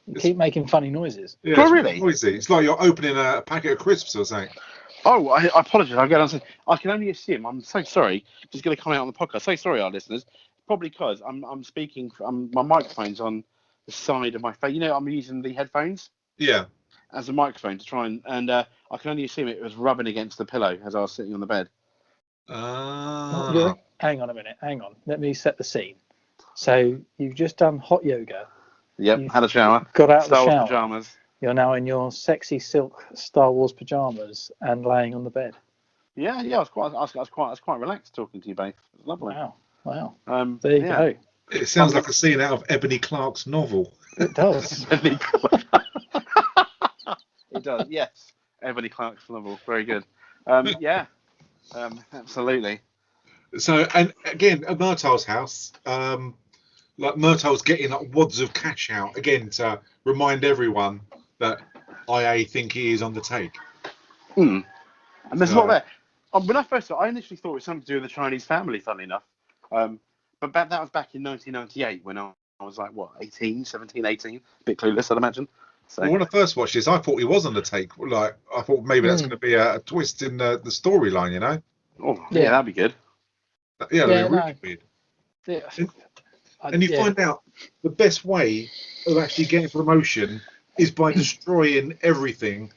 You keep making funny noises. Yeah, it's really noisy. It's like you're opening a packet of crisps or something. Oh, I apologise. I can only assume. I'm so sorry. Just going to come out on the podcast. So sorry, our listeners. Probably because I'm speaking. My microphone's on the side of my face. You know, I'm using the headphones. Yeah. As a microphone to try and I can only assume it was rubbing against the pillow as I was sitting on the bed. Hang on a minute. Hang on. Let me set the scene. So you've just done hot yoga. Yep, had a shower. Got out Star of the shower. Wars pajamas. You're now in your sexy silk Star Wars pajamas and laying on the bed. Yeah. I was quite relaxed talking to you both. It was lovely. Wow. There you go. It sounds like a scene out of Ebony Clark's novel. It does. It does. Yes. Ebony Clark's novel. Very good. Absolutely. So, and again, at Murtaugh's house, like Murtaugh's getting like wads of cash out again to remind everyone that IA think he is on the take. And there's not there. When I first saw it, I initially thought it was something to do with the Chinese family, funnily enough. But that was back in 1998 when I was like, 17, 18? A bit clueless, I'd imagine. So. Well, when I first watched this, I thought he was on the take. Like, I thought maybe that's going to be a twist in the storyline, you know? Oh, yeah, that'd be good. Yeah, that'd be really weird. Yeah. And you find out the best way of actually getting promotion is by destroying everything,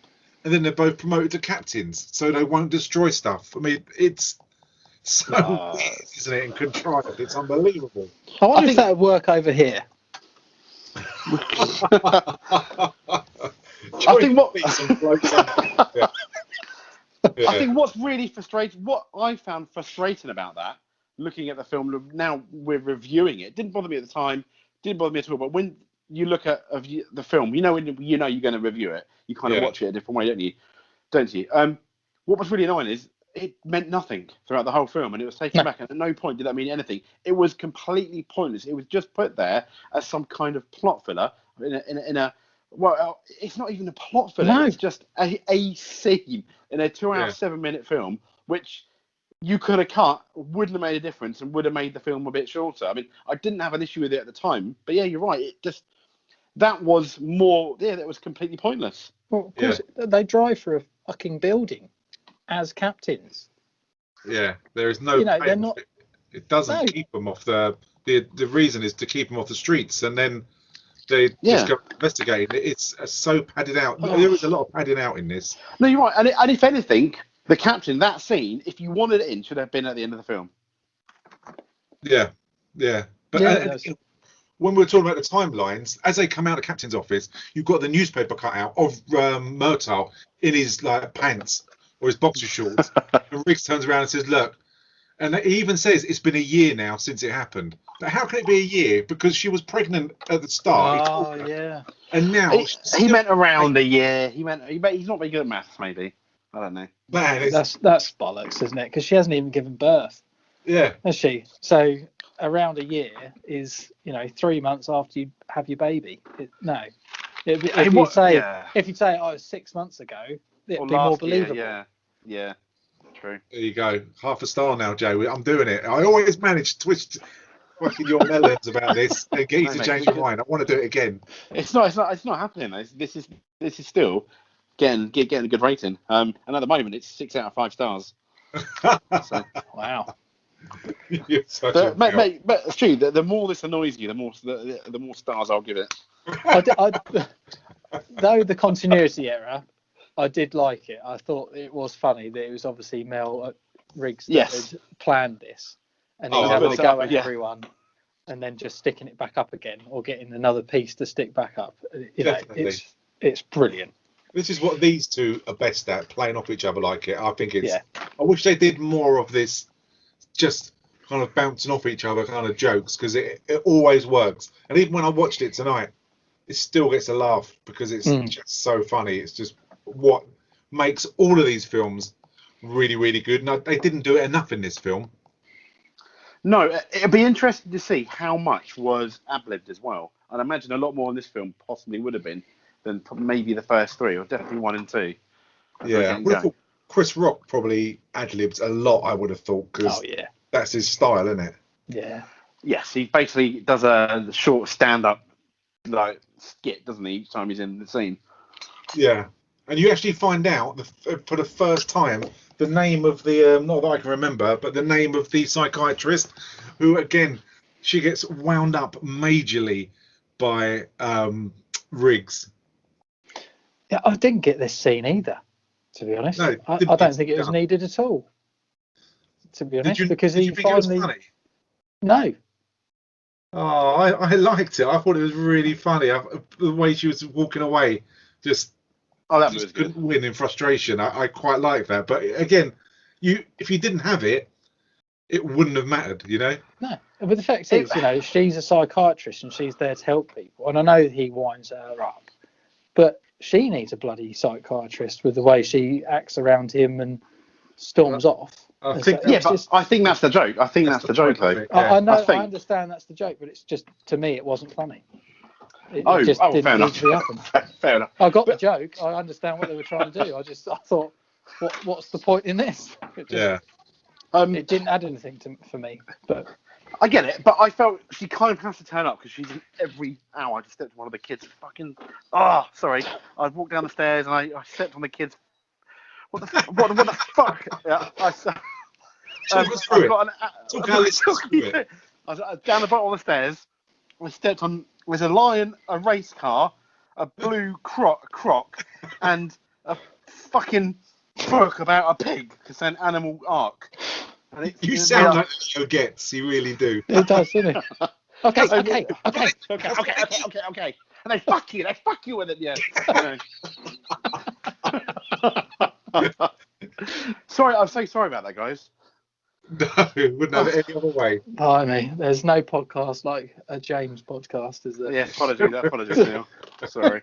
and then they're both promoted to captains, so they won't destroy stuff. I mean, it's so weird, isn't it? And contrived. It's unbelievable. I wonder if that would work over here. I think what I think what's really frustrating, what I found frustrating about that, looking at the film now we're reviewing it, didn't bother me at the time, didn't bother me at all. But when you look at the film, when you're going to review it, you kind of watch it a different way, don't you? What was really annoying is it meant nothing throughout the whole film, and it was taken back, and at no point did that mean anything. It was completely pointless. It was just put there as some kind of plot filler in a well, it's not even a plot filler. No. It's just a scene in a 2-hour, 7-minute film, which you could have cut, wouldn't have made a difference, and would have made the film a bit shorter. I mean, I didn't have an issue with it at the time, but yeah, you're right. It just that was more. Yeah, that was completely pointless. Well, of course, they drive for a fucking building as captains. Yeah, there is no. They're not. It doesn't keep them off the reason is to keep them off the streets, and then they just go investigating. It's so padded out. There is a lot of padding out in this. No, you're right. And if anything, the captain, that scene, if you wanted it in, should have been at the end of the film. Yeah. But when we were talking about the timelines, as they come out of the captain's office, you've got the newspaper cut out of Murtaugh in his pants or his boxer shorts, and Riggs turns around and says, "Look," and he even says it's been a year now since it happened. But how can it be a year? Because she was pregnant at the start. Oh yeah. And now he meant around a year. He's not very good at maths, maybe. I don't know. Man, that's bollocks, isn't it? Because she hasn't even given birth. Yeah. Has she? So around a year is 3 months after you have your baby. If you say it was 6 months ago, it'd be more believable. Yeah, true. There you go. Half a star now, Joe. I'm doing it. I always manage to twist fucking your melons about this and get you to change your mind. I want to do it again. It's not happening. This is still getting a good rating. And at the moment, it's 6 out of 5 stars. So, wow. But it's true. The more this annoys you, the more stars I'll give it. Though the continuity error, I did like it. I thought it was funny that it was obviously Mel Riggs that had planned this, and he's having a go at everyone, and then just sticking it back up again, or getting another piece to stick back up. It's brilliant. This is what these two are best at, playing off each other like it. I think it's. I wish they did more of this, just kind of bouncing off each other kind of jokes, because it always works. And even when I watched it tonight, it still gets a laugh because it's just so funny. It's just what makes all of these films really, really good. And they didn't do it enough in this film. No, it'd be interesting to see how much was ad-libbed as well. I'd imagine a lot more in this film possibly would have been than maybe the first 3, or definitely 1 and 2. Yeah, Chris Rock probably ad-libbed a lot, I would have thought, because that's his style, isn't it? Yeah. Yes, he basically does a short stand-up skit, doesn't he, each time he's in the scene? Yeah. And you actually find out for the first time the name of the, not that I can remember, but the name of the psychiatrist who, again, she gets wound up majorly by Riggs. Yeah, I didn't get this scene either, to be honest. No, I don't think it was needed at all, to be honest, because he finally... It was funny? No. Oh, I liked it. I thought it was really funny. The way she was walking away, just... that was couldn't win in frustration. I quite like that. But again, if you didn't have it, it wouldn't have mattered, No. But the fact is, she's a psychiatrist and she's there to help people. And I know he winds her up, but she needs a bloody psychiatrist with the way she acts around him and storms off. I think that's the joke. I think that's the joke, though. I know. I understand that's the joke, but it's just, to me, it wasn't funny. It just didn't need to be happened. Fair enough. I got the joke. I understand what they were trying to do. I thought, what's the point in this? It didn't add anything for me. But I get it. But I felt she kind of has to turn up because she's in every hour. I just stepped on one of the kids. Sorry. I walked down the stairs and I stepped on the kids. What the fuck? Yeah. I was down the bottom of the stairs. I stepped on. There's a lion, a race car, a blue croc, and a fucking book about a pig to send Animal Arc. And you sound like Leo Getz, you really do. It does, doesn't it? Okay. And they fuck you with it, yeah. Sorry, I'm so sorry about that, guys. No, wouldn't have it any other way. Pardon me. There's no podcast like a James podcast, is there? Yeah, apologies, Neil. Sorry.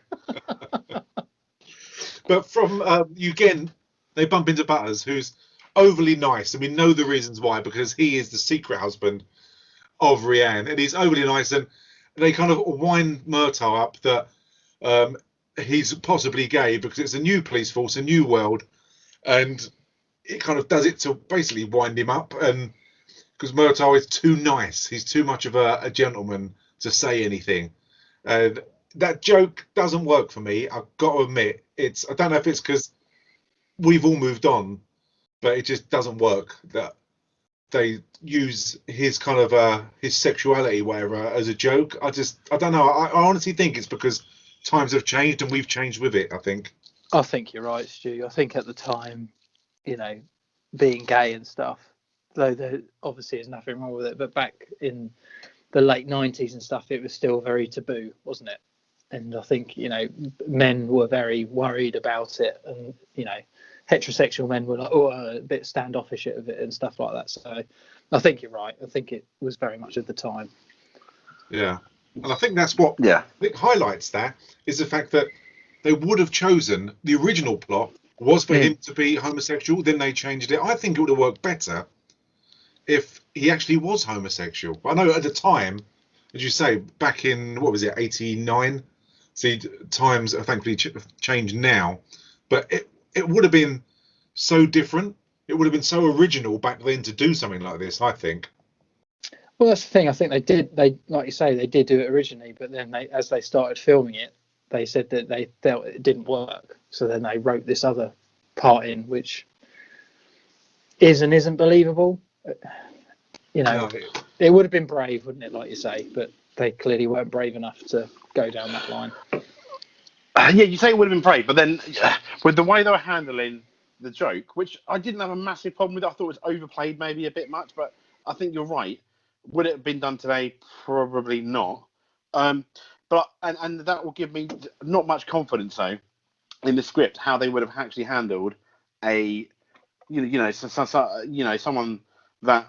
But from you again, they bump into Butters, who's overly nice, and we know the reasons why, because he is the secret husband of Rianne, and he's overly nice, and they kind of wind Murtaugh up that he's possibly gay because it's a new police force, a new world, and it kind of does it to basically wind him up, and because Murtaugh is too nice, he's too much of a gentleman to say anything, and that joke doesn't work for me. I've got to admit, I don't know if it's because we've all moved on, but it just doesn't work that they use his kind of his sexuality, whatever, as a joke. I don't know. I honestly think it's because times have changed and we've changed with it. I think you're right, Stu. I think at the time, being gay and stuff, though there obviously is nothing wrong with it, but back in the late 90s and stuff, it was still very taboo, wasn't it? And I think, men were very worried about it, and, heterosexual men were like, a bit standoffish of it and stuff like that. So I think you're right. I think it was very much at the time. Yeah. And I think that's what I think highlights that is the fact that they would have chosen, the original plot was for him to be homosexual, then they changed it. I think it would have worked better if he actually was homosexual. I know at the time, as you say, back in, 89? See, times are thankfully changed now, but it would have been so different. It would have been so original back then to do something like this, I think. Well, that's the thing. I think they like you say, they did do it originally, but then as they started filming it, they said that they felt it didn't work. So then they wrote this other part in, which is and isn't believable. No. It would have been brave, wouldn't it, like you say? But they clearly weren't brave enough to go down that line. Yeah, you say it would have been brave, but then with the way they were handling the joke, which I didn't have a massive problem with, I thought it was overplayed maybe a bit much, but I think you're right. Would it have been done today? Probably not. But that will give me not much confidence though in the script how they would have actually handled someone that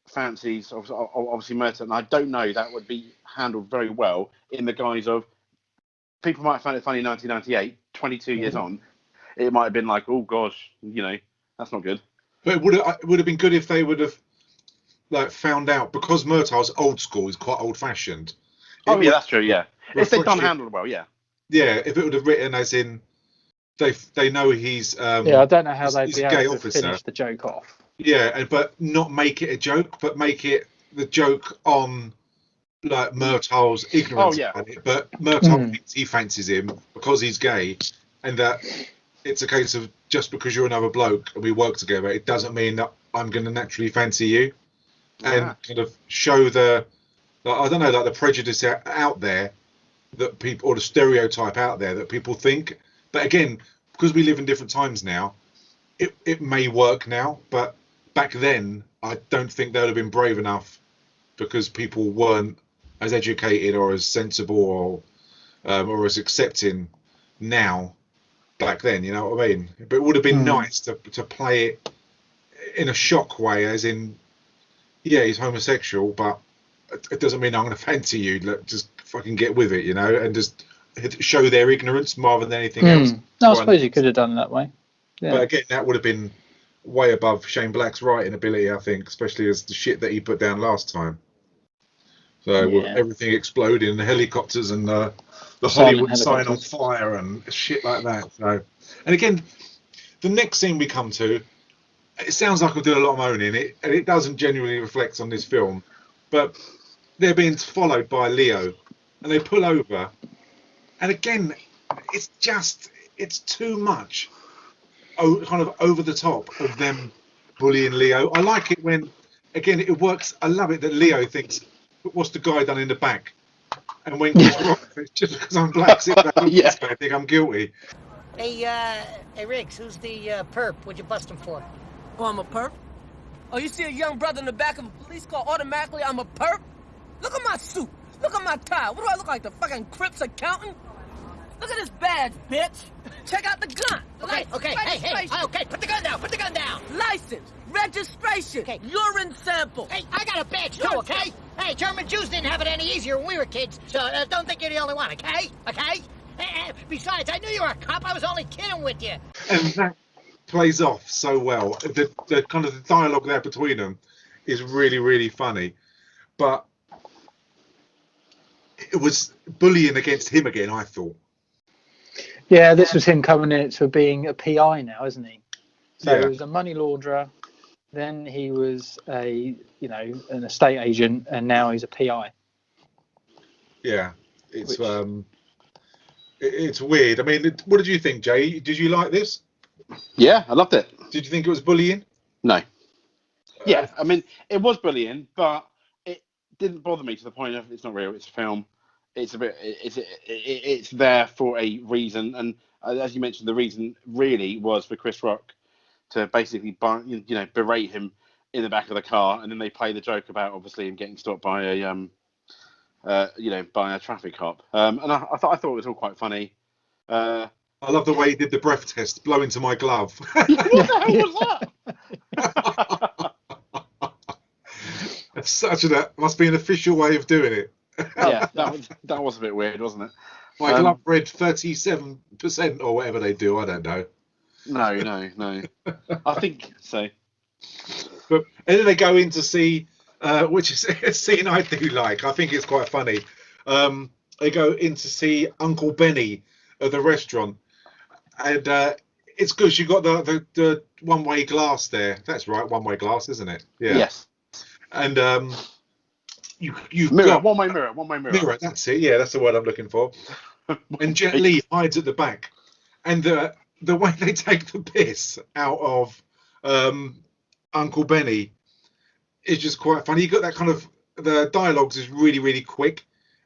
fancies obviously Murtaugh, and I don't know that would be handled very well in the guise of people might have found it funny in 1998, 22 years on. It might have been like, oh gosh, that's not good. But it would have been good if they would have found out, because Murtaugh's old school is quite old fashioned. Oh yeah, that's true. Yeah, if they'd done handled well, yeah. Yeah, if it would have written as in they know he's I don't know how they'd be able to finish the joke off. Yeah, but not make it a joke, but make it the joke on Murtaugh's ignorance about it. But Murtaugh thinks he fancies him because he's gay, and that it's a case of just because you're another bloke and we work together, it doesn't mean that I'm going to naturally fancy you, and kind of show the the prejudice out there that people, or the stereotype out there that people think. But again, because we live in different times now, it may work now, but back then I don't think they would have been brave enough, because people weren't as educated or as sensible or as accepting now back then, you know what I mean? But it would have been nice to play it in a shock way, as in, yeah, he's homosexual, but it doesn't mean I'm going to fancy you. Just fucking get with it, and just show their ignorance rather than anything else. No, I suppose you could have done it that way. Yeah. But again, that would have been way above Shane Black's writing ability, I think, especially as the shit that he put down last time. So with everything exploding and the helicopters and the Hollywood sign on fire and shit like that. So, and again, the next scene we come to, it sounds like I'm doing a lot of moaning, and it doesn't genuinely reflect on this film, but they're being followed by Leo, and they pull over, and again, it's too much, kind of over the top of them bullying Leo. I like it when, again, it works. I love it that Leo thinks, what's the guy done in the back? And when Chris Rock, it's just because I'm black, I think I'm guilty. Hey, Riggs, who's the perp? What'd you bust him for? Oh, I'm a perp? Oh, you see a young brother in the back of a police car, automatically I'm a perp? Look at my suit. Look at my tie. What do I look like, the fucking Crips accountant? Look at this badge, bitch. Check out the gun. Okay, hey, okay, put the gun down, registration. Okay. Urine sample. Hey, I got a badge too, okay? Hey, German Jews didn't have it any easier when we were kids, so don't think you're the only one, okay? Okay? Besides, I knew you were a cop. I was only kidding with you. And that plays off so well. The kind of the dialogue there between them is really, really funny. But it was bullying against him again, I thought. Yeah, this was him coming in to being a PI now, isn't he? So Yeah. he was a money launderer, then he was an estate agent, and now he's a PI. Yeah, it's weird. I mean, what did you think, Jay? Did you like this? Yeah, I loved it. Did you think it was bullying? No. Yeah, I mean, it was bullying, but it didn't bother me to the point of it's not real. It's a film. It's a bit. It's there for a reason, and as you mentioned, the reason really was for Chris Rock to basically, berate him in the back of the car, and then they play the joke about obviously him getting stopped by a by a traffic cop. And I thought it was all quite funny. I love the way he did the breath test, blow into my glove. What the hell was that? Must be an official way of doing it. Yeah, that was a bit weird, wasn't it? My glove read 37% or whatever they do. I don't know. No. I think so. And then they go in to see, which is a scene I do like. I think it's quite funny. They go in to see Uncle Benny at the restaurant, and it's good. You got the one-way glass there. That's right, one-way glass, isn't it? Yeah. Yes. And you've mirror, got one-way mirror. Mirror. That's it. Yeah, that's the word I'm looking for. And Jet Li hides at the back, and the way they take the piss out of Uncle Benny is just quite funny. You got that kind of, the dialogues is really, really quick,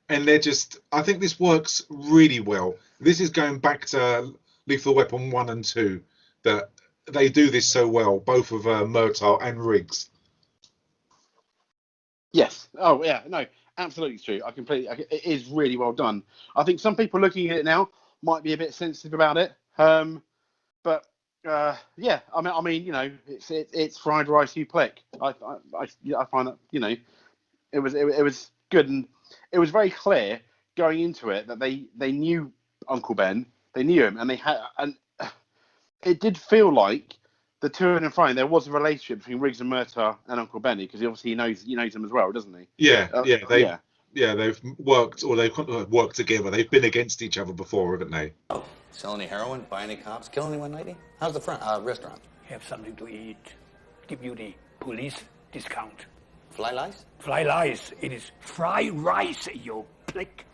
and I think this works really well. This is going back to Lethal Weapon 1 and 2, that they do this so well, both of Murtaugh and Riggs. Yes. Oh, yeah. No, absolutely true. It is really well done. I think some people looking at it now might be a bit sensitive about it. But yeah, I mean, it's fried rice you plick. I find that it was good, and it was very clear going into it that they knew Uncle Ben, they knew him, and it did feel like the two of them fine. There was a relationship between Riggs and Murtaugh and Uncle Benny, because obviously he knows them as well, doesn't he? Yeah, they've worked, or they've worked together. They've been against each other before, haven't they? Sell any heroin? Buy any cops? Kill anyone lately? How's the restaurant? Have something to eat. Give you the police discount. Fly lice? Fly lice. It is fried rice, you plick.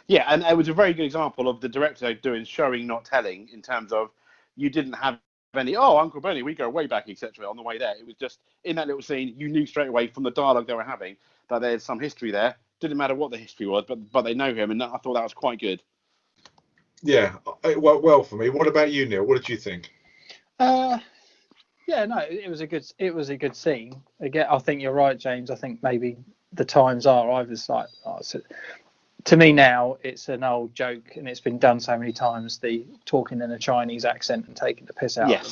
Yeah, and it was a very good example of the director doing showing, not telling, in terms of you didn't have any, Uncle Benny, we go way back, etc. on the way there. It was just, in that little scene, you knew straight away from the dialogue they were having that there's some history there. Didn't matter what the history was, but they know him, and I thought that was quite good. Yeah, it worked well for me. What about you, Neil? What did you think? Yeah, no, it was a good scene. Again, I think you're right, James. I think maybe the times are either side. To me now, it's an old joke, and it's been done so many times. The talking in a Chinese accent and taking the piss out of them.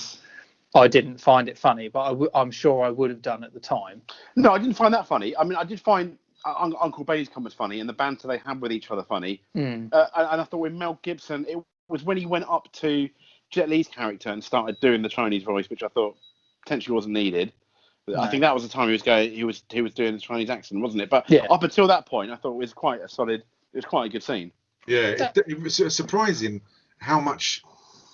I didn't find it funny, but I'm sure I would have done at the time. No, I didn't find that funny. I mean, I did find Uncle Benny's comments funny, and the banter they had with each other funny. And I thought with Mel Gibson, it was when he went up to Jet Li's character and started doing the Chinese voice, which I thought potentially wasn't needed. No. I think that was the time he was doing the Chinese accent, wasn't it? But up until that point, I thought it was quite a good scene. Yeah, it was surprising how much,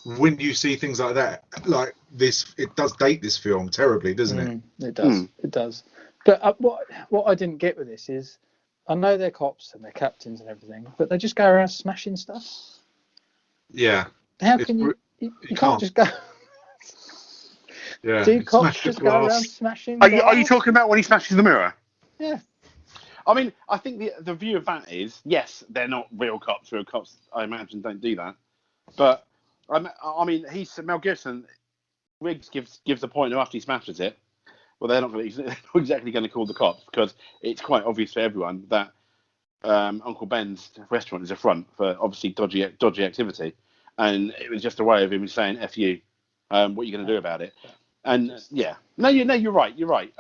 when you see things like that, like this, it does date this film terribly, doesn't it? It does. It does. But what I didn't get with this is, I know they're cops and they're captains and everything, but they just go around smashing stuff. Yeah. How can you can't just go? Yeah. Do cops just go around smashing? Are you talking about when he smashes the mirror? Yeah. I mean, I think the view of that is, yes, they're not real cops. Real cops, I imagine, don't do that. But I mean, Mel Gibson. Riggs gives a point after he smashes it. Well, they're not exactly going to call the cops, because it's quite obvious for everyone that Uncle Ben's restaurant is a front for obviously dodgy activity, and it was just a way of him saying "F you," what are you going to do about it? And yeah, you're right. You're right.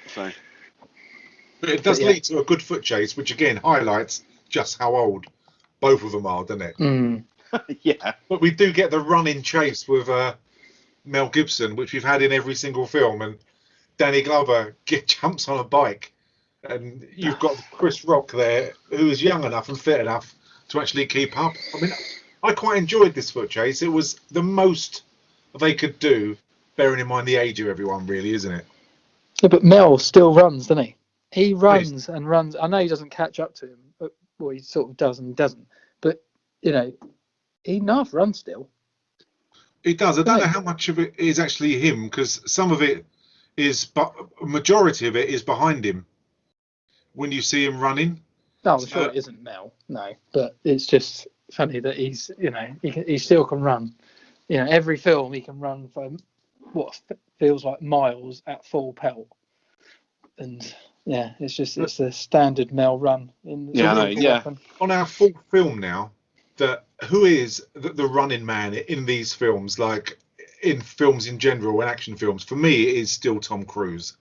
So, but it does lead to a good foot chase, which again highlights just how old both of them are, doesn't it? Mm. Yeah. But we do get the running chase with Mel Gibson, which we've had in every single film, and Danny Glover jumps on a bike, and you've got Chris Rock there, who is young enough and fit enough to actually keep up. I mean, I quite enjoyed this foot chase. It was the most they could do, bearing in mind the age of everyone, really, isn't it? Yeah, but Mel still runs, doesn't he? He runs and runs. I know he doesn't catch up to him, but well, he sort of does and doesn't. But he enough runs still. He does. I don't know how much of it is actually him, because some of it is, but a majority of it is behind him. When you see him running. No, I'm sure it isn't Mel. No, but it's just funny that he's, he still can run. Every film he can run for what feels like miles at full pelt. And yeah, it's the standard Mel run in Weapon. On our full film now, who is the running man in these films, like in films in general and action films? For me, it is still Tom Cruise.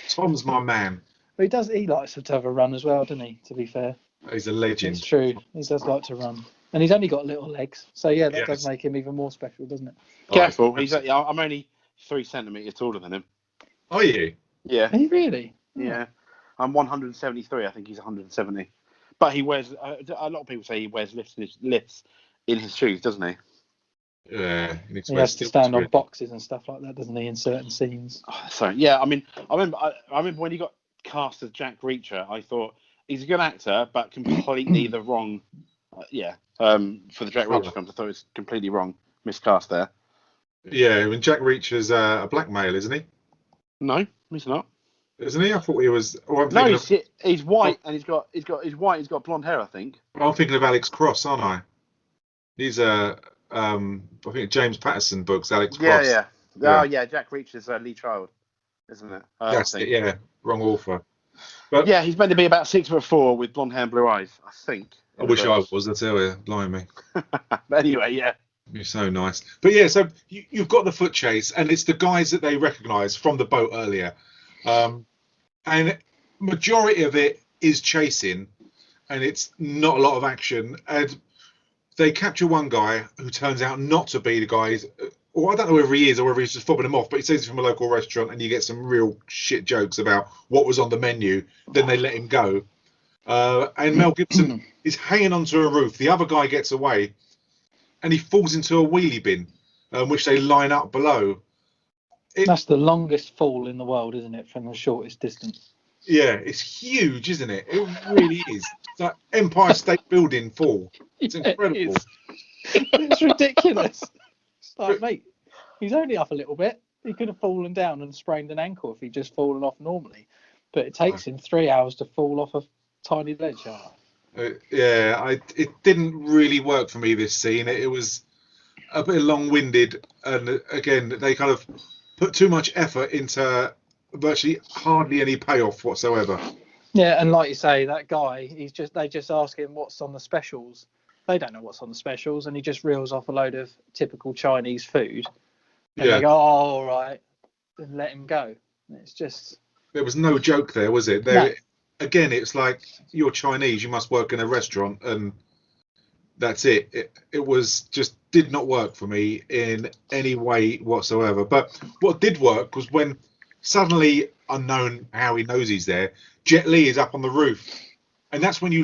Tom's my man. But he likes to have a run as well, doesn't he? To be fair, he's a legend. It's true. He does like to run, and he's only got little legs, so yeah, that does make him even more special, doesn't it? Careful, I'm only 3 centimeters taller than him. Are you? Yeah. Are you really? Yeah. I'm 173. I think he's 170. But he wears. A lot of people say he wears lifts in his shoes, doesn't he? Yeah. He has to stand on boxes and stuff like that, doesn't he, in certain scenes? Oh, sorry. Yeah. I mean, I remember when he got cast as Jack Reacher. I thought he's a good actor, but completely the wrong. For the Jack Reacher films, I thought it was completely wrong, miscast there. Yeah, I mean Jack Reacher's a black male, isn't he? No, he's not. Isn't he? I thought he was. He's white and he's got blonde hair, I think. I'm thinking of Alex Cross, aren't I? He's I think James Patterson books Alex Cross. Yeah. Oh yeah, Jack Reacher's Lee Child, isn't it? That's it. Yeah, wrong author. But yeah, he's meant to be about 6'4" with blonde hair and blue eyes, I think. I wish I was. I tell you, blimey. But anyway, yeah. You're so nice. But yeah, so you've got the foot chase, and it's the guys that they recognise from the boat earlier. And majority of it is chasing, and it's not a lot of action. And they capture one guy who turns out not to be the guy, or I don't know whether he is or whether he's just fobbing him off, but he says he's from a local restaurant, and you get some real shit jokes about what was on the menu. Then they let him go. And Mel Gibson is hanging onto a roof. The other guy gets away, and he falls into a wheelie bin, which they line up below. That's the longest fall in the world, isn't it, from the shortest distance? Yeah, it's huge, isn't it? It really is. It's like Empire State Building fall. It's incredible. It's ridiculous. It's like, mate, he's only up a little bit. He could have fallen down and sprained an ankle if he'd just fallen off normally. But it takes him 3 hours to fall off a tiny ledge. It didn't really work for me, this scene. It was a bit long-winded, and again, they kind of put too much effort into virtually hardly any payoff whatsoever. Yeah, and like you say, that guy, they just ask him what's on the specials. They don't know what's on the specials, and he just reels off a load of typical Chinese food. And they go, oh, all right, and let him go. It's just... There was no joke there, was it? No. Again, it's like, you're Chinese, you must work in a restaurant, and that's it. It was just did not work for me in any way whatsoever. But what did work was when suddenly, unknown how he knows he's there, Jet Li is up on the roof. And that's when you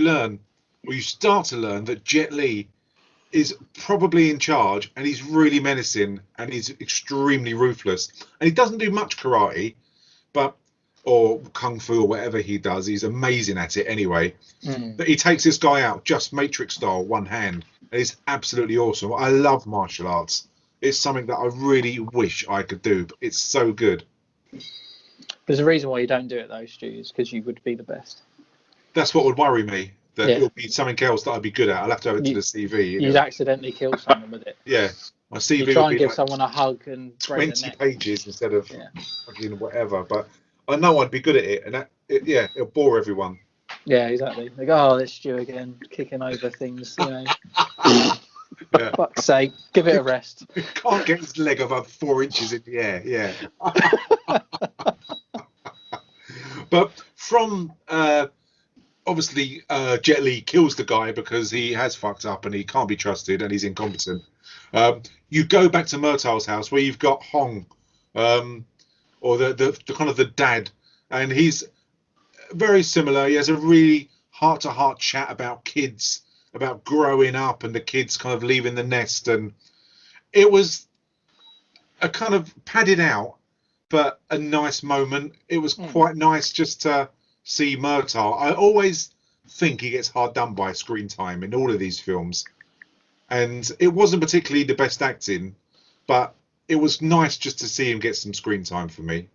start to learn that Jet Li is probably in charge, and he's really menacing, and he's extremely ruthless. And he doesn't do much karate, or kung fu or whatever he does. He's amazing at it anyway. But he takes this guy out just Matrix style, one hand. And it's absolutely awesome. I love martial arts. It's something that I really wish I could do. But it's so good. There's a reason why you don't do it though, Stu, is because you would be the best. That's what would worry me. That it'll be something else that I'd be good at. I'll have to have it to the CV. You'd accidentally kill someone with it. Yeah. My CV you try would be and give like someone a hug and 20 pages instead of fucking whatever. But I know I'd be good at it, and it'll bore everyone. Yeah, exactly. They go, oh, there's Stu again, kicking over things, Yeah. Fuck's sake, give it a rest. Can't get his leg above 4 inches in the air. Yeah. But from obviously Jet Li kills the guy because he has fucked up and he can't be trusted and he's incompetent. You go back to Murtaugh's house where you've got Hong, or the kind of the dad, and he's very similar. He has a really heart-to-heart chat about kids, about growing up and the kids kind of leaving the nest, and it was a kind of padded out but a nice moment. It was quite nice just to see Murtaugh. I always think he gets hard done by screen time in all of these films, and it wasn't particularly the best acting, but it was nice just to see him get some screen time for me.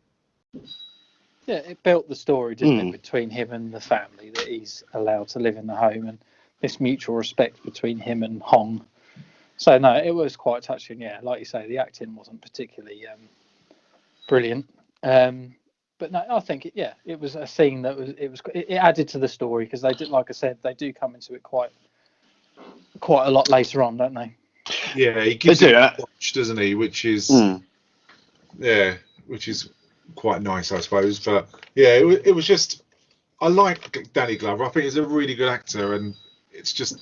Yeah, it built the story, didn't it, between him and the family, that he's allowed to live in the home, and this mutual respect between him and Hong. So no, it was quite touching. Yeah, like you say, the acting wasn't particularly brilliant, but no, I think it was a scene that it added to the story, because they did, like I said, they do come into it quite a lot later on, don't they? Yeah, he gives it a watch, doesn't he? Which is which is quite nice, I suppose. But yeah, it was just, I like Danny Glover. I think he's a really good actor, and it's just,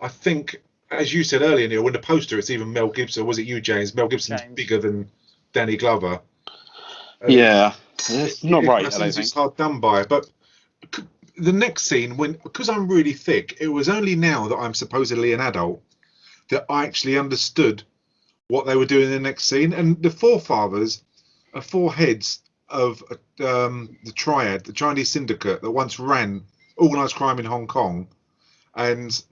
I think, as you said earlier, Neil, when the poster, it's even Mel Gibson. Was it you, James? Mel Gibson's bigger than Danny Glover. Yeah, it's not right. I don't think it's hard done by. But the next scene, because I'm really thick, it was only now that I'm supposedly an adult that I actually understood what they were doing in the next scene. And the forefathers are 4 heads of the Triad, the Chinese syndicate that once ran organised crime in Hong Kong, and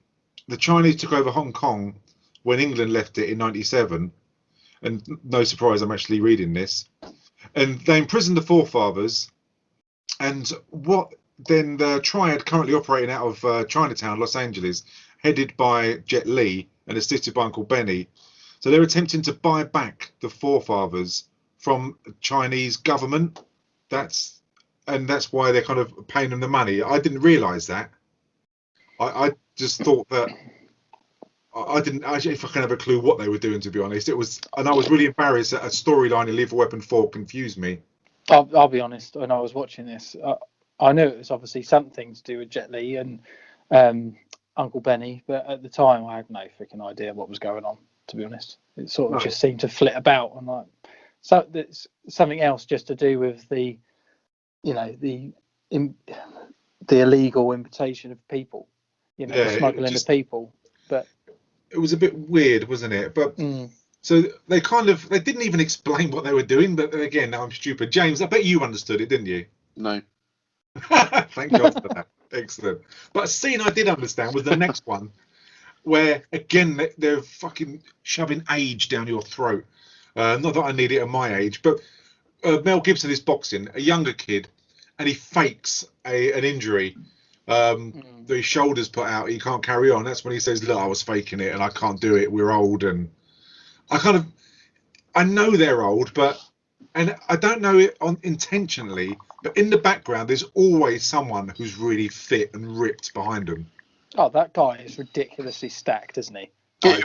the Chinese took over Hong Kong when England left it in '97. And no surprise, I'm actually reading this. And they imprisoned the forefathers, and what then the Triad currently operating out of Chinatown, Los Angeles, headed by Jet Li and assisted by Uncle Benny. So they're attempting to buy back the forefathers from the Chinese government. That's why they're kind of paying them the money. I didn't realise that. I just thought that I didn't actually fucking have a clue what they were doing, to be honest. It was, and I was really embarrassed that a storyline in Lethal Weapon 4 confused me. I'll be honest, when I was watching this, I knew it was obviously something to do with Jet Li and Uncle Benny, but at the time I had no freaking idea what was going on, to be honest. It sort of just seemed to flit about, and like, so it's something else just to do with the, the illegal importation of people, smuggling the people. But it was a bit weird, wasn't it? But so they didn't even explain what they were doing. But again, I'm stupid. James, I bet you understood it, didn't you? No. Thank God for that. Excellent. But a scene I did understand was the next one, where again they're fucking shoving age down your throat. Not that I need it at my age, but Mel Gibson is boxing a younger kid, and he fakes an injury. His shoulders put out, he can't carry on. That's when he says, "Look, I was faking it and I can't do it. We're old." And I know they're old, and I don't know it intentionally, but in the background there's always someone who's really fit and ripped behind them. Oh, that guy is ridiculously stacked, isn't he? I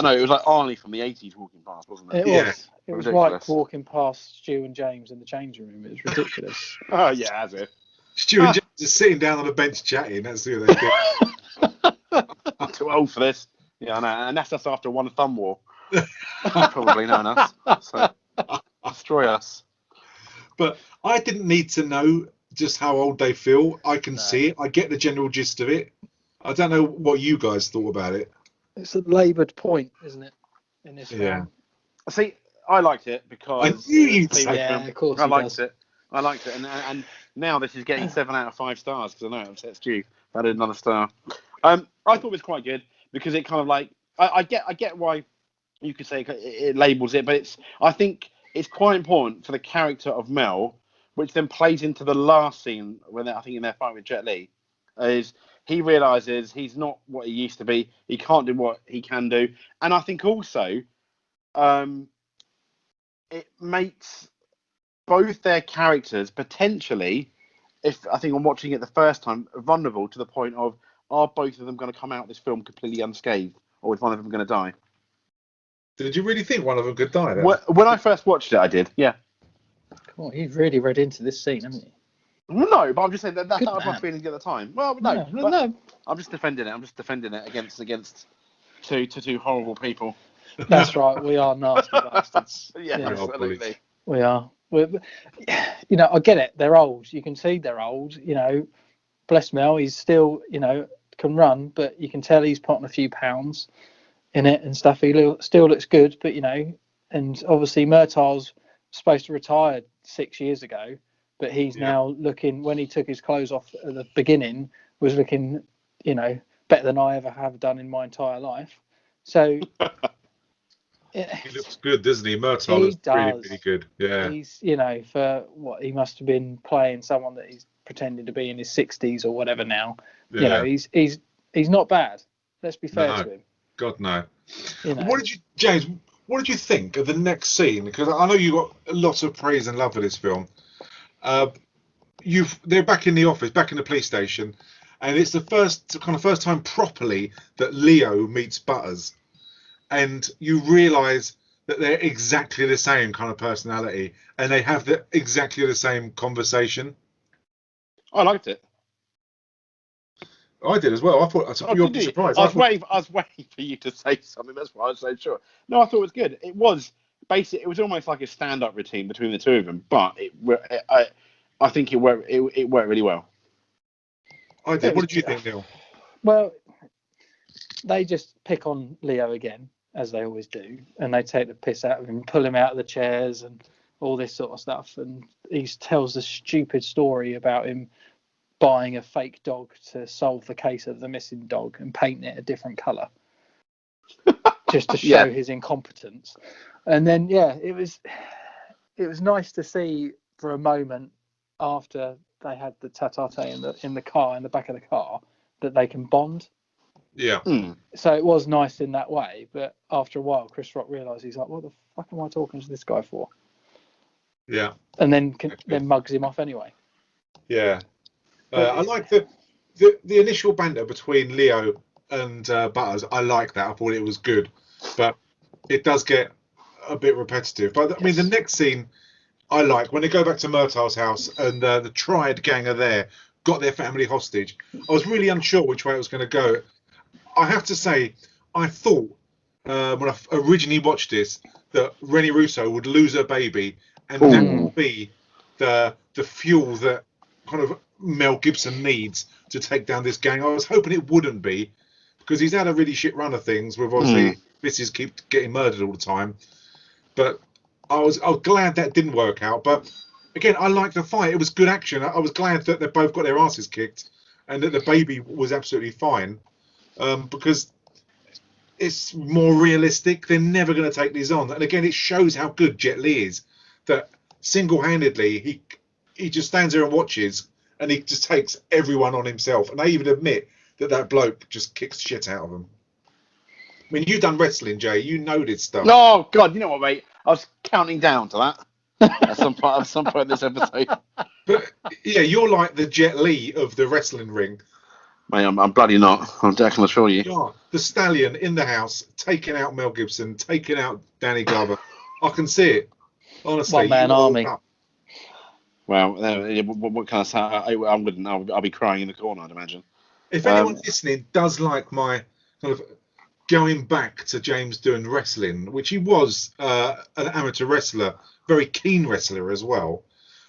know. It was like Arnie from the 80s walking past, wasn't it? It was like walking past Stu and James in the changing room. It was ridiculous. Oh, yeah, as if. Stu and James are sitting down on a bench chatting. That's who they get. I'm too old for this. Yeah, I know. And that's us after one thumb war. Probably known us. So, destroy us. But I didn't need to know just how old they feel. I can see it. I get the general gist of it. I don't know what you guys thought about it. It's a laboured point, isn't it? In this film. See, I liked it because I knew you'd say that. Of course, I liked it. And now this is getting 7 out of 5 stars because I know it upsets you. I did another star. I thought it was quite good because it kind of like I get why you could say it labels it, but I think it's quite important for the character of Mel, which then plays into the last scene when I think in their fight with Jet Li, is he realizes he's not what he used to be. He can't do what he can do, and I think also it makes both their characters potentially, if I think I'm watching it the first time, vulnerable to the point of, are both of them going to come out of this film completely unscathed, or was one of them going to die? Did you really think one of them could die then? When I first watched it, I did. Yeah. Come on, you've really read into this scene, haven't you? No, but I'm just saying that Good was my man. feelings at the time. Well, no, but no. I'm just defending it. I'm just defending it against two horrible people. That's right. We are nasty bastards. Yeah, Yeah. absolutely. We are. You know, I get it. They're old. You can see they're old. You know, bless Mel. He's still, you know, can run, but you can tell he's put on a few pounds in it and stuff. He still looks good, but you know, and obviously Murtaugh's supposed to retire 6 years ago, but he's now looking. When he took his clothes off at the beginning, was looking, you know, better than I ever have done in my entire life. So. He looks good, doesn't he? Murtaugh looks really, really good. Yeah. He's, you know, for what he must have been playing someone that he's pretending to be in his 60s or whatever now. Yeah. You know, he's not bad. Let's be fair to him. God, no. You know. What did you, James? What did you think of the next scene? Because I know you got lots of praise and love for this film. They're back in the office, back in the police station, and it's the first time properly that Leo meets Butters. And you realise that they're exactly the same kind of personality, and they have exactly the same conversation. I liked it. I did as well. I thought you'll be surprised. I was waiting for you to say something. That's why I was so sure. No, I thought it was good. It was basic. It was almost like a stand-up routine between the two of them, but I think it worked. It worked really well. I did. What did you think, Neil? Well, they just pick on Leo again, as they always do, and they take the piss out of him, pull him out of the chairs and all this sort of stuff. And he tells a stupid story about him buying a fake dog to solve the case of the missing dog and painting it a different colour just to show his incompetence. And then, it was nice to see for a moment after they had the tete-a-tete in the car, in the back of the car, that they can bond. Yeah. So it was nice in that way, but after a while, Chris Rock realised he's like, "What the fuck am I talking to this guy for?" Yeah. And then mugs him off anyway. Yeah. I like the initial banter between Leo and Butters. I like that. I thought it was good, but it does get a bit repetitive. But I mean, the next scene I like when they go back to Murtaugh's house and the Triad gang are there, got their family hostage. I was really unsure which way it was going to go. I have to say, I thought when I originally watched this that Rennie Russo would lose her baby, and that would be the fuel that kind of Mel Gibson needs to take down this gang. I was hoping it wouldn't be, because he's had a really shit run of things with obviously missus keep getting murdered all the time. But I was glad that didn't work out. But again, I liked the fight. It was good action. I was glad that they both got their asses kicked and that the baby was absolutely fine, because it's more realistic. They're never going to take these on. And again, it shows how good Jet Li is, that single-handedly he just stands there and watches, and he just takes everyone on himself. And they even admit that bloke just kicks shit out of them. I mean, you've done wrestling, Jay. You know this stuff. Oh, God, you know what, mate? I was counting down to that at some point in this episode. But, yeah, you're like the Jet Li of the wrestling ring. Mate, I'm bloody not. I can assure you. You are. The Stallion in the house, taking out Mel Gibson, taking out Danny Glover. I can see it. Honestly. One-man army. Well, what can I say? I'll be crying in the corner, I'd imagine. If anyone listening does like my kind of going back to James doing wrestling, which he was an amateur wrestler, very keen wrestler as well,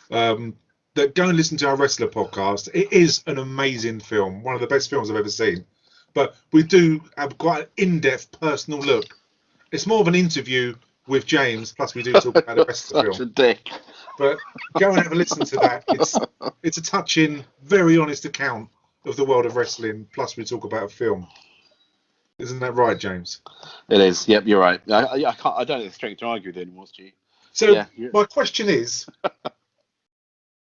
that go and listen to our Wrestler podcast. It is an amazing film, one of the best films I've ever seen. But we do have quite an in-depth personal look. It's more of an interview with James, plus we do talk about the rest of the film. Such a dick. But go and have a listen to that. It's a touching, very honest account of the world of wrestling, plus we talk about a film. Isn't that right, James? It is. Yep, you're right. I don't have the strength to argue with it anymore, Stu. So my question is,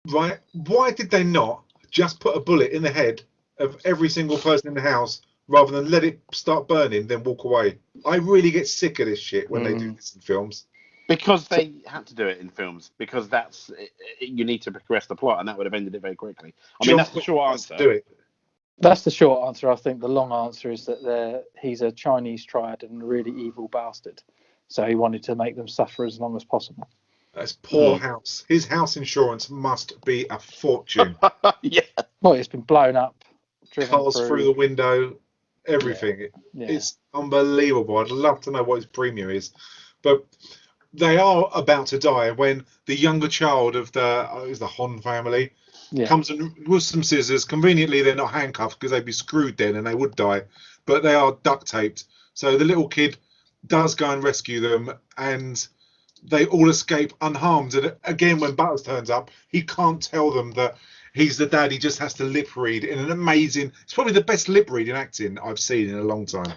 right, why did they not just put a bullet in the head of every single person in the house rather than let it start burning, then walk away? I really get sick of this shit when they do this in films. Because they had to do it in films, because you need to progress the plot, and that would have ended it very quickly. I mean, that's the short answer. Do it. That's the short answer. I think the long answer is that he's a Chinese triad and a really evil bastard. So he wanted to make them suffer as long as possible. That's poor house. His house insurance must be a fortune. Yeah. Well, it's been blown up, driven Cars through the window, everything. Yeah. It's unbelievable. I'd love to know what his premium is. But they are about to die when the younger child of the Hon family comes in with some scissors. Conveniently, they're not handcuffed because they'd be screwed then and they would die. But they are duct taped. So the little kid does go and rescue them, and they all escape unharmed. And again, when Butters turns up, he can't tell them that he's the dad. He just has to lip read in an amazing. It's probably the best lip reading acting I've seen in a long time.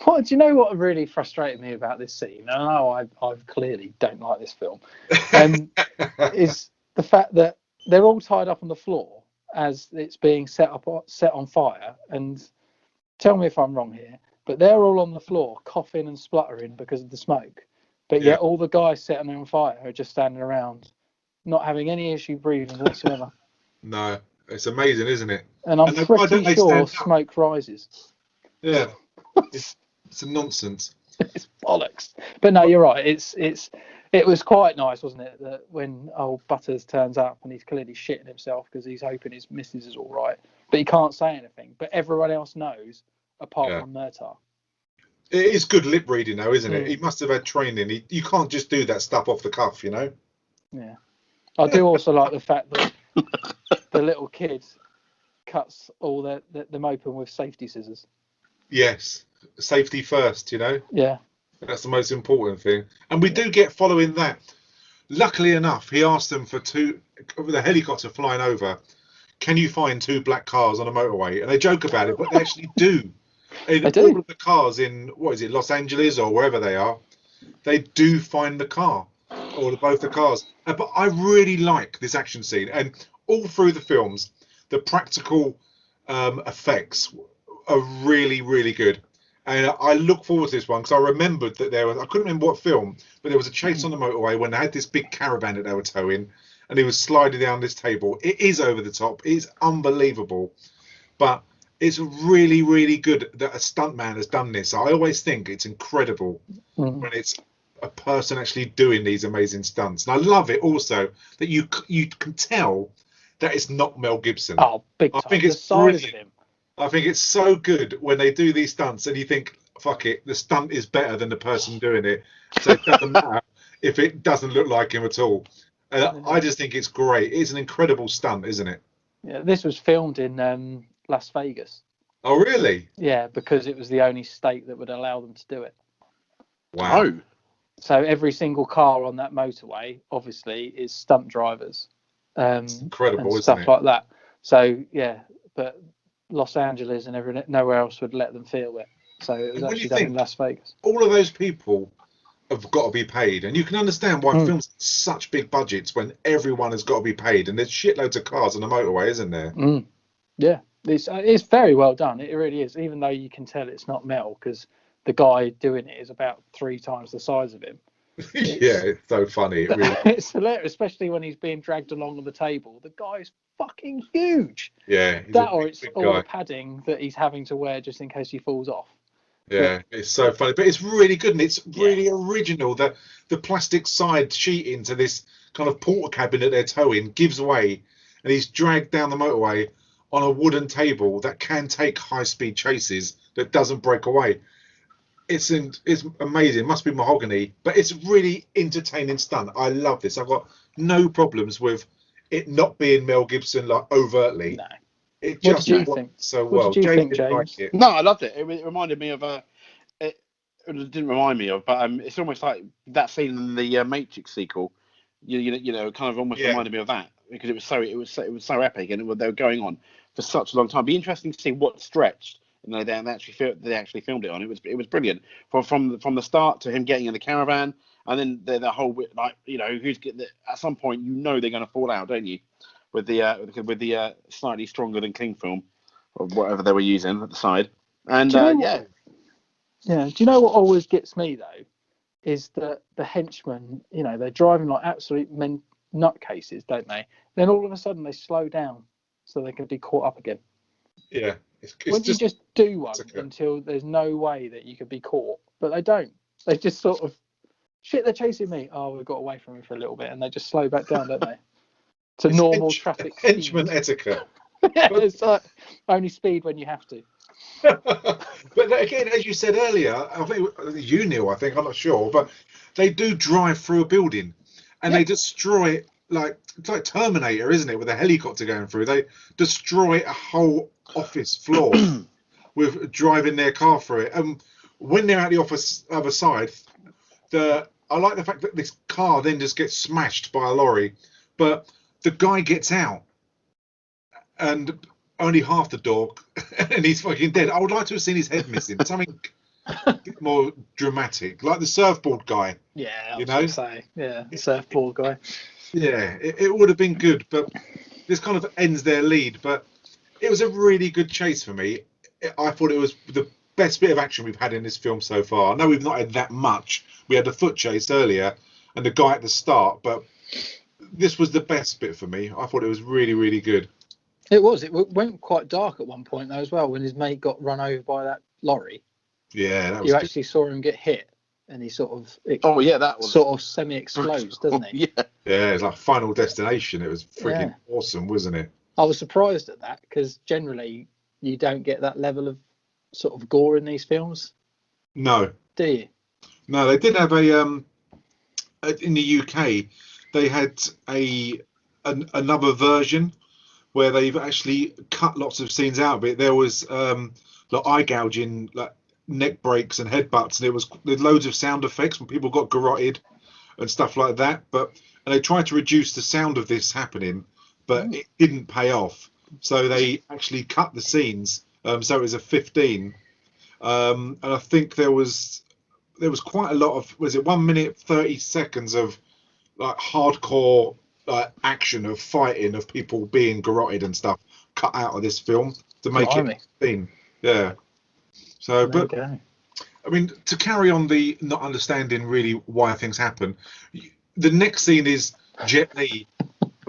Well, do you know what really frustrated me about this scene? And I know I clearly don't like this film. Is the fact that they're all tied up on the floor as it's being set on fire. And tell me if I'm wrong here, but they're all on the floor coughing and spluttering because of the smoke. But yet all the guys setting on fire are just standing around, not having any issue breathing whatsoever. No, it's amazing, isn't it? And I'm pretty sure smoke rises. Yeah, it's a nonsense. It's bollocks. But no, you're right. It was quite nice, wasn't it, that when old Butters turns up and he's clearly shitting himself because he's hoping his missus is all right, but he can't say anything. But everyone else knows, apart from Murtaugh. It is good lip reading, though, isn't it? He must have had training. You can't just do that stuff off the cuff, you know? Yeah. I do also like the fact that the little kid cuts all them open with safety scissors. Yes. Safety first, you know? Yeah. That's the most important thing. And we do get following that. Luckily enough, he asked them for with a helicopter flying over, can you find 2 black cars on a motorway? And they joke about it, but they actually do. In all of the cars in, Los Angeles or wherever they are, they do find the car, or both the cars. But I really like this action scene. And all through the films, the practical effects are really, really good. And I look forward to this one because I remembered that I couldn't remember what film, but there was a chase on the motorway when they had this big caravan that they were towing, and he was sliding down this table. It is over the top. It's unbelievable. But it's really, really good that a stuntman has done this. I always think it's incredible when it's a person actually doing these amazing stunts. And I love it also that you can tell that it's not Mel Gibson. Oh, big time. I think it's brilliant. I think it's so good when they do these stunts and you think, fuck it, the stunt is better than the person doing it. So it doesn't matter if it doesn't look like him at all. I just think it's great. It's an incredible stunt, isn't it? Yeah, this was filmed in Las Vegas. Oh, really? Yeah, because it was the only state that would allow them to do it. Wow. Oh. So every single car on that motorway, obviously, is stunt drivers. It's incredible, and isn't stuff it? like that. So, yeah, but Los Angeles and nowhere else would let them film it. So it was actually done in Las Vegas. All of those people have got to be paid. And you can understand why films have such big budgets when everyone has got to be paid. And there's shitloads of cars on the motorway, isn't there? Yeah, it's very well done. It really is, even though you can tell it's not Mel because the guy doing it is about 3 times the size of him. Yeah, it's so funny. It really... It's hilarious, especially when he's being dragged along on the table. The guy's fucking huge. Yeah. That or it's all the padding that he's having to wear just in case he falls off. Yeah, it's so funny. But it's really good and it's really original. That the plastic side sheeting to this kind of porter cabin that they're towing gives way and he's dragged down the motorway on a wooden table that can take high-speed chases that doesn't break away. It's amazing. It must be mahogany, but it's really entertaining stunt. I love this. I've got no problems with it not being Mel Gibson like overtly. No. It just works so well. What did you think, James? Like it. No, I loved it. It reminded me of it didn't remind me of, but it's almost like that scene in the Matrix sequel. You know, kind of almost reminded me of that because it was so epic and they were going on for such a long time. It'd be interesting to see what stretched. They actually filmed it on. It was brilliant from the start to him getting in the caravan, and then the whole at some point they're going to fall out, don't you? With the slightly stronger than cling film or whatever they were using at the side, and Do you know what always gets me though, is that the henchmen, they're driving like absolute nutcases, don't they? Then all of a sudden they slow down so they can be caught up again. Yeah. It's Wouldn't you just do one okay. until there's no way that you could be caught? But they don't. They just sort of, shit, they're chasing me. Oh, we got away from him for a little bit, and they just slow back down, don't they? To normal traffic henchman speed. etiquette. Yeah, it's like only speed when you have to. But again, as you said earlier, I think you, Neil, I'm not sure, but they do drive through a building and they destroy it it's like Terminator, isn't it? With a helicopter going through, they destroy a whole office floor with driving their car through it. And when they're at the other side, I like the fact that this car then just gets smashed by a lorry, but the guy gets out and only half the door, and he's fucking dead. I would like to have seen his head missing. Something more dramatic, like the surfboard guy. Yeah, I was going to say, the surfboard guy. Yeah, it would have been good, but this kind of ends their lead. But it was a really good chase for me. I thought it was the best bit of action we've had in this film so far. I know we've not had that much. We had the foot chase earlier and the guy at the start, but this was the best bit for me. I thought it was really, really good. It was. It went quite dark at one point though as well when his mate got run over by that lorry. Yeah, that was you actually saw him get hit, and he sort of that was sort of semi-explodes, doesn't he? Yeah, it's like Final Destination. It was freaking awesome, wasn't it? I was surprised at that because generally you don't get that level of sort of gore in these films. No, do you? No, they did have a in the UK. They had another version where they've actually cut lots of scenes out of it. There was like eye gouging, like neck breaks and headbutts, and there's loads of sound effects when people got garroted and stuff like that. And they tried to reduce the sound of this happening, but it didn't pay off. So they actually cut the scenes. So it was a 15, and I think there was quite a lot of 1 minute 30 seconds of like hardcore action of fighting of people being garroted and stuff cut out of this film to make it 15. Yeah. So, but I mean, to carry on the not understanding really why things happen, the next scene is Jet Li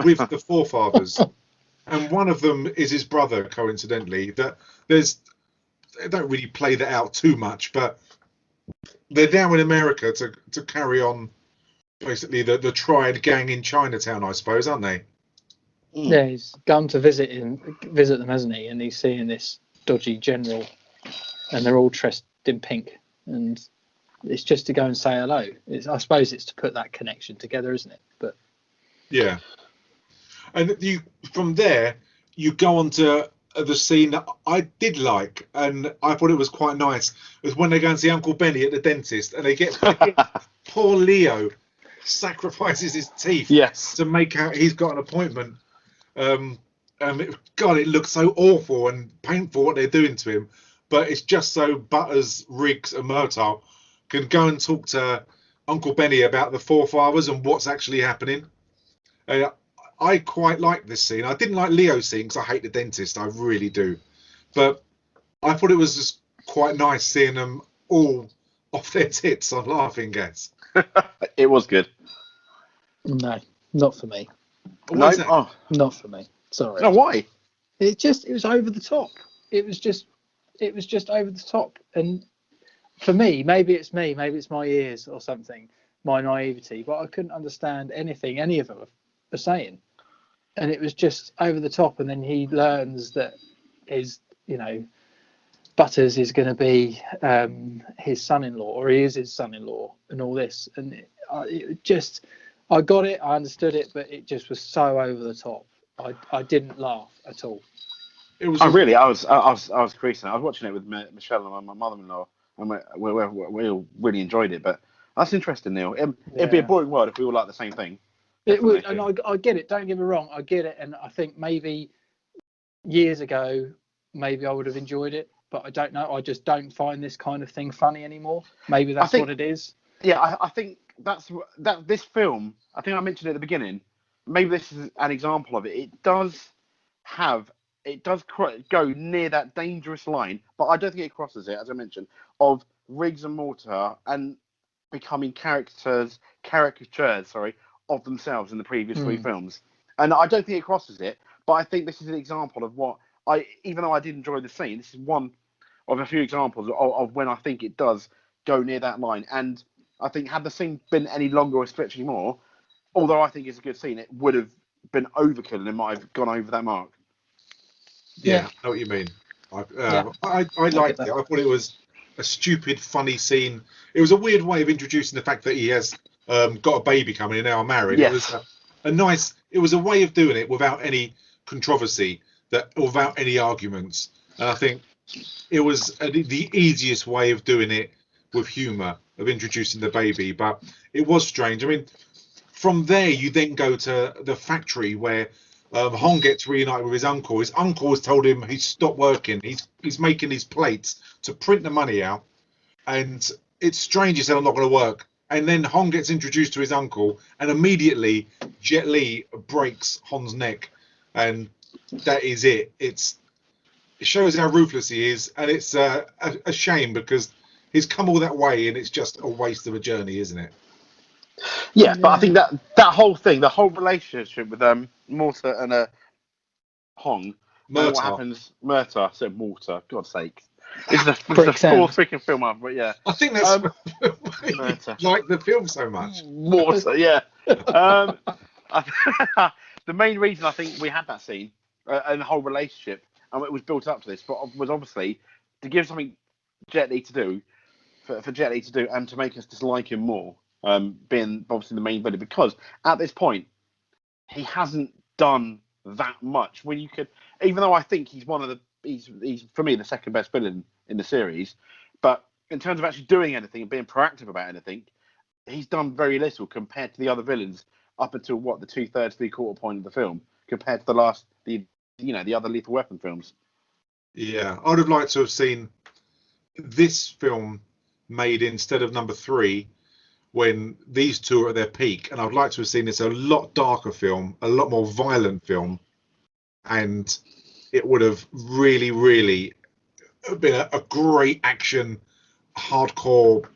with the forefathers, and one of them is his brother, coincidentally. They don't really play that out too much, but they're down in America to carry on basically the Triad gang in Chinatown, I suppose, aren't they? Yeah, he's gone to visit them, hasn't he? And he's seeing this dodgy general, and they're all dressed in pink, and it's just to go and say hello. I suppose it's to put that connection together, isn't it? But yeah, and from there you go on to the scene that I did like, and I thought it was quite nice. It was when they go and see Uncle Benny at the dentist, and they get poor Leo sacrifices his teeth to make out he's got an appointment. God, it looks so awful and painful what they're doing to him, but it's just so Butters, Riggs and Murtaugh can go and talk to Uncle Benny about the forefathers and what's actually happening. I quite like this scene. I didn't like Leo's scene because I hate the dentist. I really do. But I thought it was just quite nice seeing them all off their tits on laughing gas. It was good. No, not for me. No, not for me. Sorry. No, why? It was over the top. It was just over the top. And for me, maybe it's my ears or something, my naivety, but I couldn't understand anything any of them were saying. And it was just over the top. And then he learns that Butters is going to be his son-in-law, or he is his son-in-law, and all this. And I got it, I understood it, but it just was so over the top. I didn't laugh at all. I was creasing. I was watching it with Michelle and my mother-in-law, and we all really enjoyed it. But that's interesting, Neil. It'd be a boring world if we all like the same thing. It would, and I get it. Don't get me wrong, I get it, and I think maybe years ago, maybe I would have enjoyed it, but I don't know. I just don't find this kind of thing funny anymore. Maybe that's what it is. Yeah, I think that this film. I think I mentioned it at the beginning. Maybe this is an example of it. It does go near that dangerous line, but I don't think it crosses it, as I mentioned, of Riggs and Mortar and becoming caricatures of themselves in the previous three films. And I don't think it crosses it, but I think this is an example of what even though I did enjoy the scene, this is one of a few examples of when I think it does go near that line. And I think had the scene been any longer or stretched any more, although I think it's a good scene, it would have been overkill and it might have gone over that mark. Yeah, I know what you mean. I liked it. I thought it was a stupid, funny scene. It was a weird way of introducing the fact that he has got a baby coming and now married. Yes. It was a nice. It was a way of doing it without any controversy, without any arguments. And I think it was the easiest way of doing it with humour, of introducing the baby. But it was strange. I mean, from there you then go to the factory where Hong gets reunited with his uncle. His uncle has told him he's stopped working. He's making these plates to print the money out, and it's strange. He said, "I'm not going to work." And then Hong gets introduced to his uncle, and immediately Jet Li breaks Hong's neck, and that is it. It shows how ruthless he is, and it's a shame because he's come all that way, and it's just a waste of a journey, isn't it? Yeah, but I think that whole thing, the whole relationship with Morta and Hong, and what happens, Murtaugh, so Morta, God's sake. It's the fourth freaking film I've, but yeah. I think that's like the film so much. Morta, yeah. The main reason I think we had that scene and the whole relationship, and it was built up to this, but was obviously to give something Jet Li to do, for Jet Li to do, and to make us dislike him more. Being obviously the main villain, because at this point he hasn't done that much. When you could, even though I think he's he's for me the second best villain in the series, but in terms of actually doing anything and being proactive about anything, he's done very little compared to the other villains up until the 2/3, 3/4 point of the film, compared to the other Lethal Weapon films. Yeah, I'd have liked to have seen this film made instead of number 3. When these two are at their peak, and I'd like to have seen this a lot darker film, a lot more violent film, and it would have really, really been a great action, hardcore,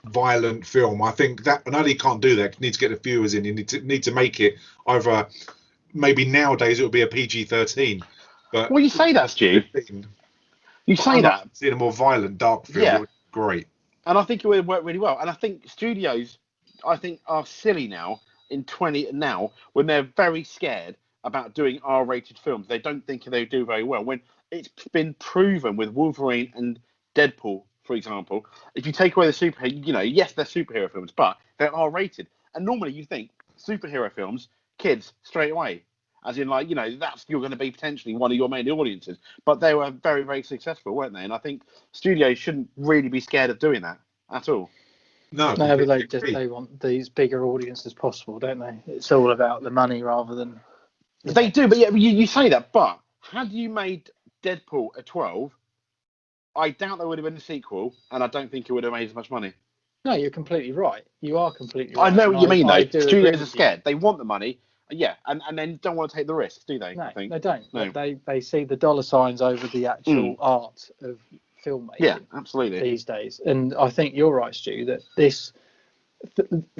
violent film. I think that, and only can't do that. You need to get the viewers in. You need to make it either. Maybe nowadays it would be a PG-13. But well, you say that, Stu. You say that. Seeing a more violent, dark film would be great. And I think it would work really well. And I think studios, are silly now when they're very scared about doing R-rated films. They don't think they do very well. When it's been proven with Wolverine and Deadpool, for example, if you take away the superhero, yes, they're superhero films, but they're R-rated. And normally you think superhero films, kids straight away. As in, you're going to be potentially one of your main audiences. But they were very, very successful, weren't they? And I think studios shouldn't really be scared of doing that at all. No, but they want these bigger audiences as possible, don't they? It's all about the money rather than... They do, but yeah, you say that. But had you made Deadpool a 12, I doubt there would have been a sequel, and I don't think it would have made as much money. No, you're completely right. You are completely right. I know what you mean, though. Studios are scared. They want the money. Yeah, and then don't want to take the risks, do they? No, I think. they don't. No. They see the dollar signs over the actual art of filmmaking. Yeah, absolutely. These days, and I think you're right, Stu. That this,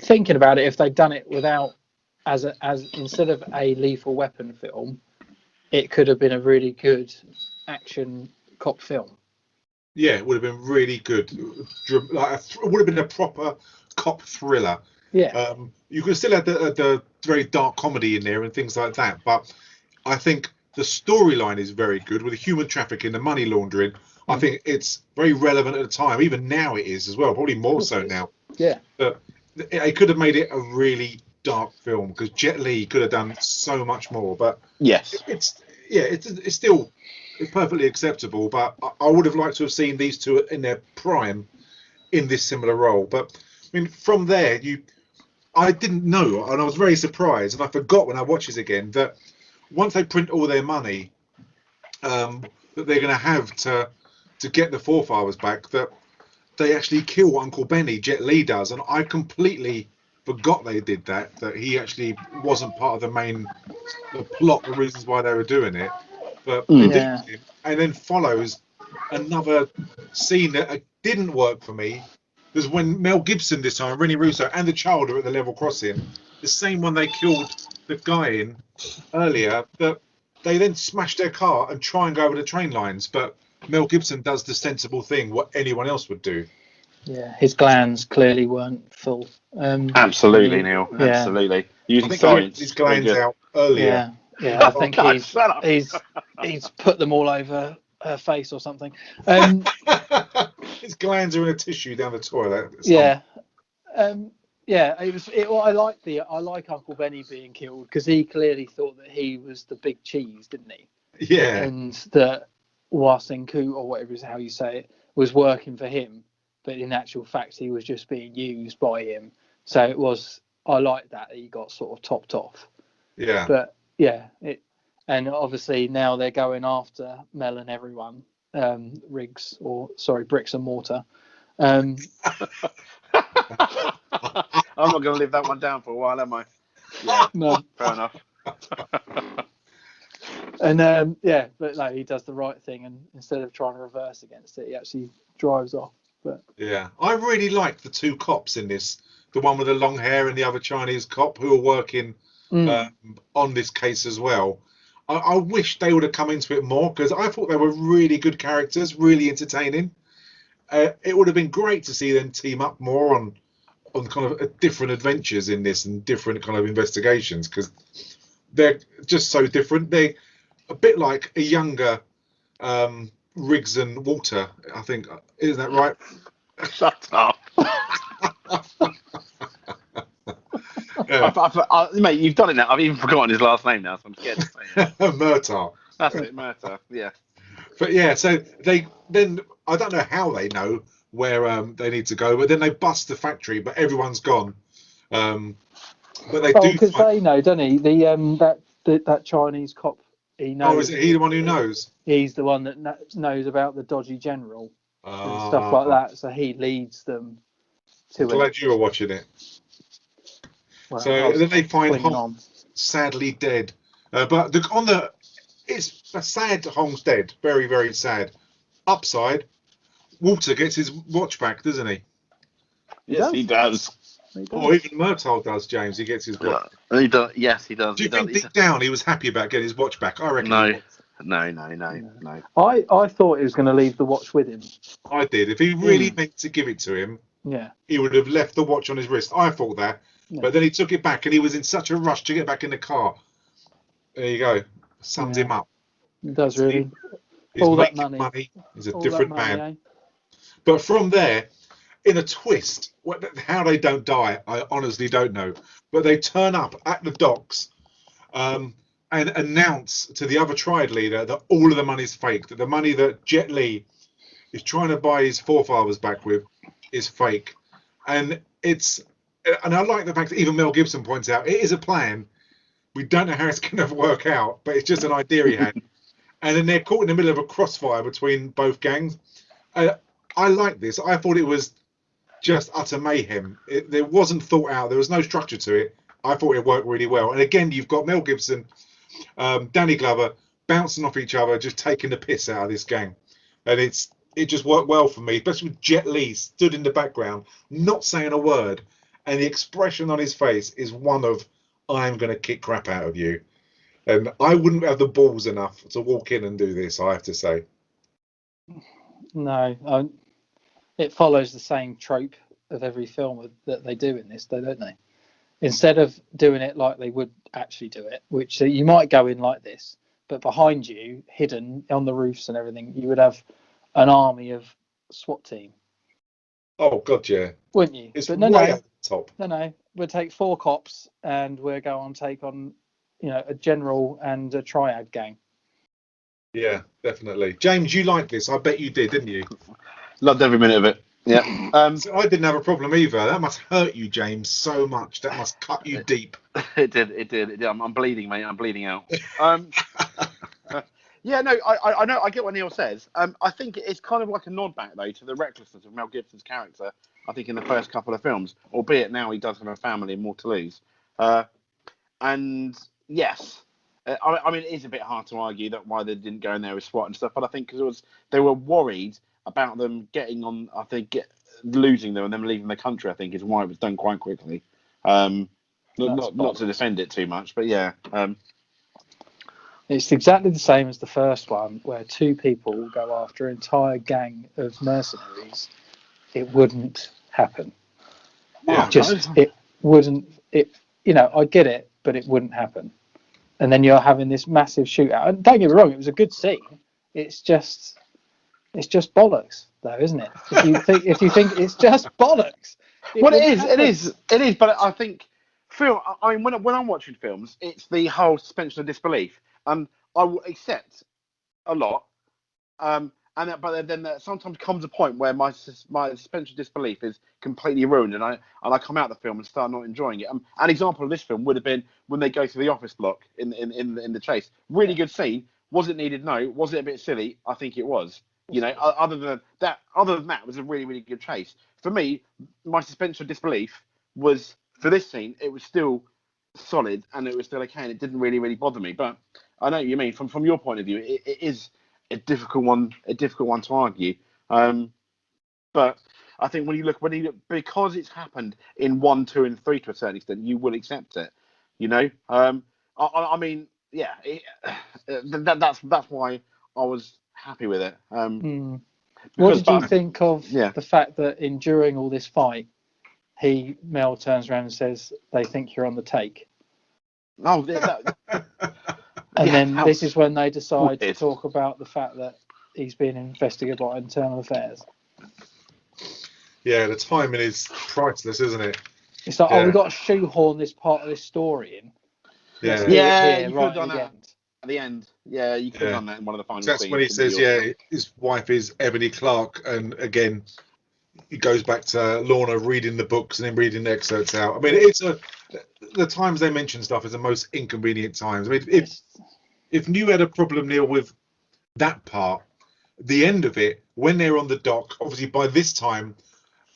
thinking about it, if they'd done it without as instead of a Lethal Weapon film, it could have been a really good action cop film. Yeah, it would have been really good. It would have been a proper cop thriller. Yeah. You could still have the very dark comedy in there and things like that, but I think the storyline is very good with the human trafficking, the money laundering. I think it's very relevant at the time. Even now it is as well, probably more so now. Yeah. But it could have made it a really dark film because Jet Li could have done so much more. But yes, it's still perfectly acceptable. But I would have liked to have seen these two in their prime in this similar role. But I mean, from there I didn't know, and I was very surprised, and I forgot when I watched this again that once they print all their money that they're going to have to get the forefathers back, that they actually kill Uncle Benny. Jet Li does, and I completely forgot they did that. That he actually wasn't part of the plot, the reasons why they were doing it. But they did, and then follows another scene that didn't work for me. There's when Mel Gibson this time, Rennie Russo, and the child are at the level crossing. The same one they killed the guy in earlier. That they then smash their car and try and go over the train lines, but Mel Gibson does the sensible thing, what anyone else would do. Yeah, his glands clearly weren't full. Absolutely, Neil. Yeah. Absolutely. Using I think science. his glands out earlier. Yeah. I think he's put them all over her face or something. His glands are in a tissue down the toilet. Yeah. I like Uncle Benny being killed because he clearly thought that he was the big cheese, didn't he? Yeah. And that Wasenku, or whatever is how you say it, was working for him, but in actual fact he was just being used by him. So I like that he got sort of topped off. Yeah. But and obviously now they're going after Mel and everyone, Bricks and Mortar. I'm not going to live that one down for a while, am I? Yeah, no. Fair enough. And but no, he does the right thing, and instead of trying to reverse against it, he actually drives off. But yeah, I really liked the two cops in this, the one with the long hair and the other Chinese cop who are working on this case as well. I wish they would have come into it more because I thought they were really good characters, really entertaining. It would have been great to see them team up more on kind of different adventures in this and different kind of investigations because they're just so different. They're a bit like a younger Riggs and Walter, I think. Isn't that right? Shut up. Mate, you've done it now. I've even forgotten his last name now, so I'm scared to say it. Murtaugh. That's it, Murtaugh. Yeah. But yeah, so they then I don't know how they know where they need to go, but then they bust the factory, but everyone's gone. But they do because they know, don't he? That Chinese cop, he knows. Oh, is he the one who knows? He's the one that knows about the dodgy general and stuff like that. So he leads them to it. I'm glad you were watching it. Well, so then they find Hong sadly dead, but it's a sad Hong's dead, very very sad. Upside, Walter gets his watch back, doesn't he? Yes, he does. Or even Murtaugh does, James. He gets his watch. He does. Yes, he does. Do you think deep down he was happy about getting his watch back? I reckon. No. I thought he was going to leave the watch with him. I did. If he really meant to give it to him, he would have left the watch on his wrist. I thought that. But then he took it back and he was in such a rush to get back in the car. There you go. Sums him up. It does really. He's all that money. He's a different man. But from there, in a twist, how they don't die, I honestly don't know. But they turn up at the docks and announce to the other triad leader that all of the money's fake, that the money that Jet Li is trying to buy his forefathers back with is fake. And I like the fact that even Mel Gibson points out it is a plan. We don't know how it's going to work out, but it's just an idea he had. And then they're caught in the middle of a crossfire between both gangs. I like this. I thought it was just utter mayhem. There wasn't thought out. There was no structure to it. I thought it worked really well. And again, you've got Mel Gibson, Danny Glover bouncing off each other, just taking the piss out of this gang. And it just worked well for me, especially with Jet Li stood in the background, not saying a word. And the expression on his face is one of, I'm going to kick crap out of you. And I wouldn't have the balls enough to walk in and do this, I have to say. No, it follows the same trope of every film that they do in this, though, don't they? Instead of doing it like they would actually do it, which you might go in like this, but behind you, hidden on the roofs and everything, you would have an army of SWAT team. Oh, God, yeah. Wouldn't you? It's but way at the top. No. We'll take 4 cops and we'll go on take on, a general and a triad gang. Yeah, definitely. James, you liked this. I bet you did, didn't you? Loved every minute of it. Yeah. So I didn't have a problem either. That must hurt you, James, so much. That must cut you deep. It did. I'm bleeding, mate. I'm bleeding out. Yeah, no, I know. I get what Neil says. I think it's kind of like a nod back, though, to the recklessness of Mel Gibson's character, I think, in the first couple of films, albeit now he does have a family and more to lose. And yes, I mean, it is a bit hard to argue that why they didn't go in there with SWAT and stuff, but I think because they were worried about them getting on, I think, losing them and them leaving the country, I think, is why it was done quite quickly. Not to defend it too much, but yeah. It's exactly the same as the first one, where two people go after an entire gang of mercenaries. It wouldn't happen. Yeah. It wouldn't. I get it, but it wouldn't happen. And then you're having this massive shootout. And don't get me wrong, it was a good scene. It's just bollocks, though, isn't it? If you think it's just bollocks. It is. But I think I mean, when I'm watching films, it's the whole suspension of disbelief, and I will accept a lot. But then there sometimes comes a point where my suspension of disbelief is completely ruined, and I come out of the film and start not enjoying it. An example of this film would have been when they go through the office block in the chase. Really good scene. Was it needed? No. Was it a bit silly? I think it was. Other than that, it was a really, really good chase. For me, my suspension of disbelief was for this scene. It was still solid and it was still okay, and it didn't really, really bother me. But I know what you mean. From your point of view, it is a difficult one to argue. But I think when you look, because it's happened in 1, 2, and 3 to a certain extent, you will accept it. I mean, yeah, that's why I was happy with it. What did you think of the fact that during all this fight, Mel turns around and says, "They think you're on the take." Oh, and then this is when they decide to talk about the fact that he's being investigated by internal affairs. Yeah, the timing is priceless, isn't it? It's like, we've got to shoehorn this part of this story in. You could have done that at the end. Yeah, you could have done that in one of the final scenes. That's when he says, his wife is Ebony Clark, and again, he goes back to Lorna reading the books and then reading the excerpts out. I mean, the times they mention stuff is the most inconvenient times. I mean, if you had a problem, Neil, with that part, the end of it, when they're on the dock, obviously by this time,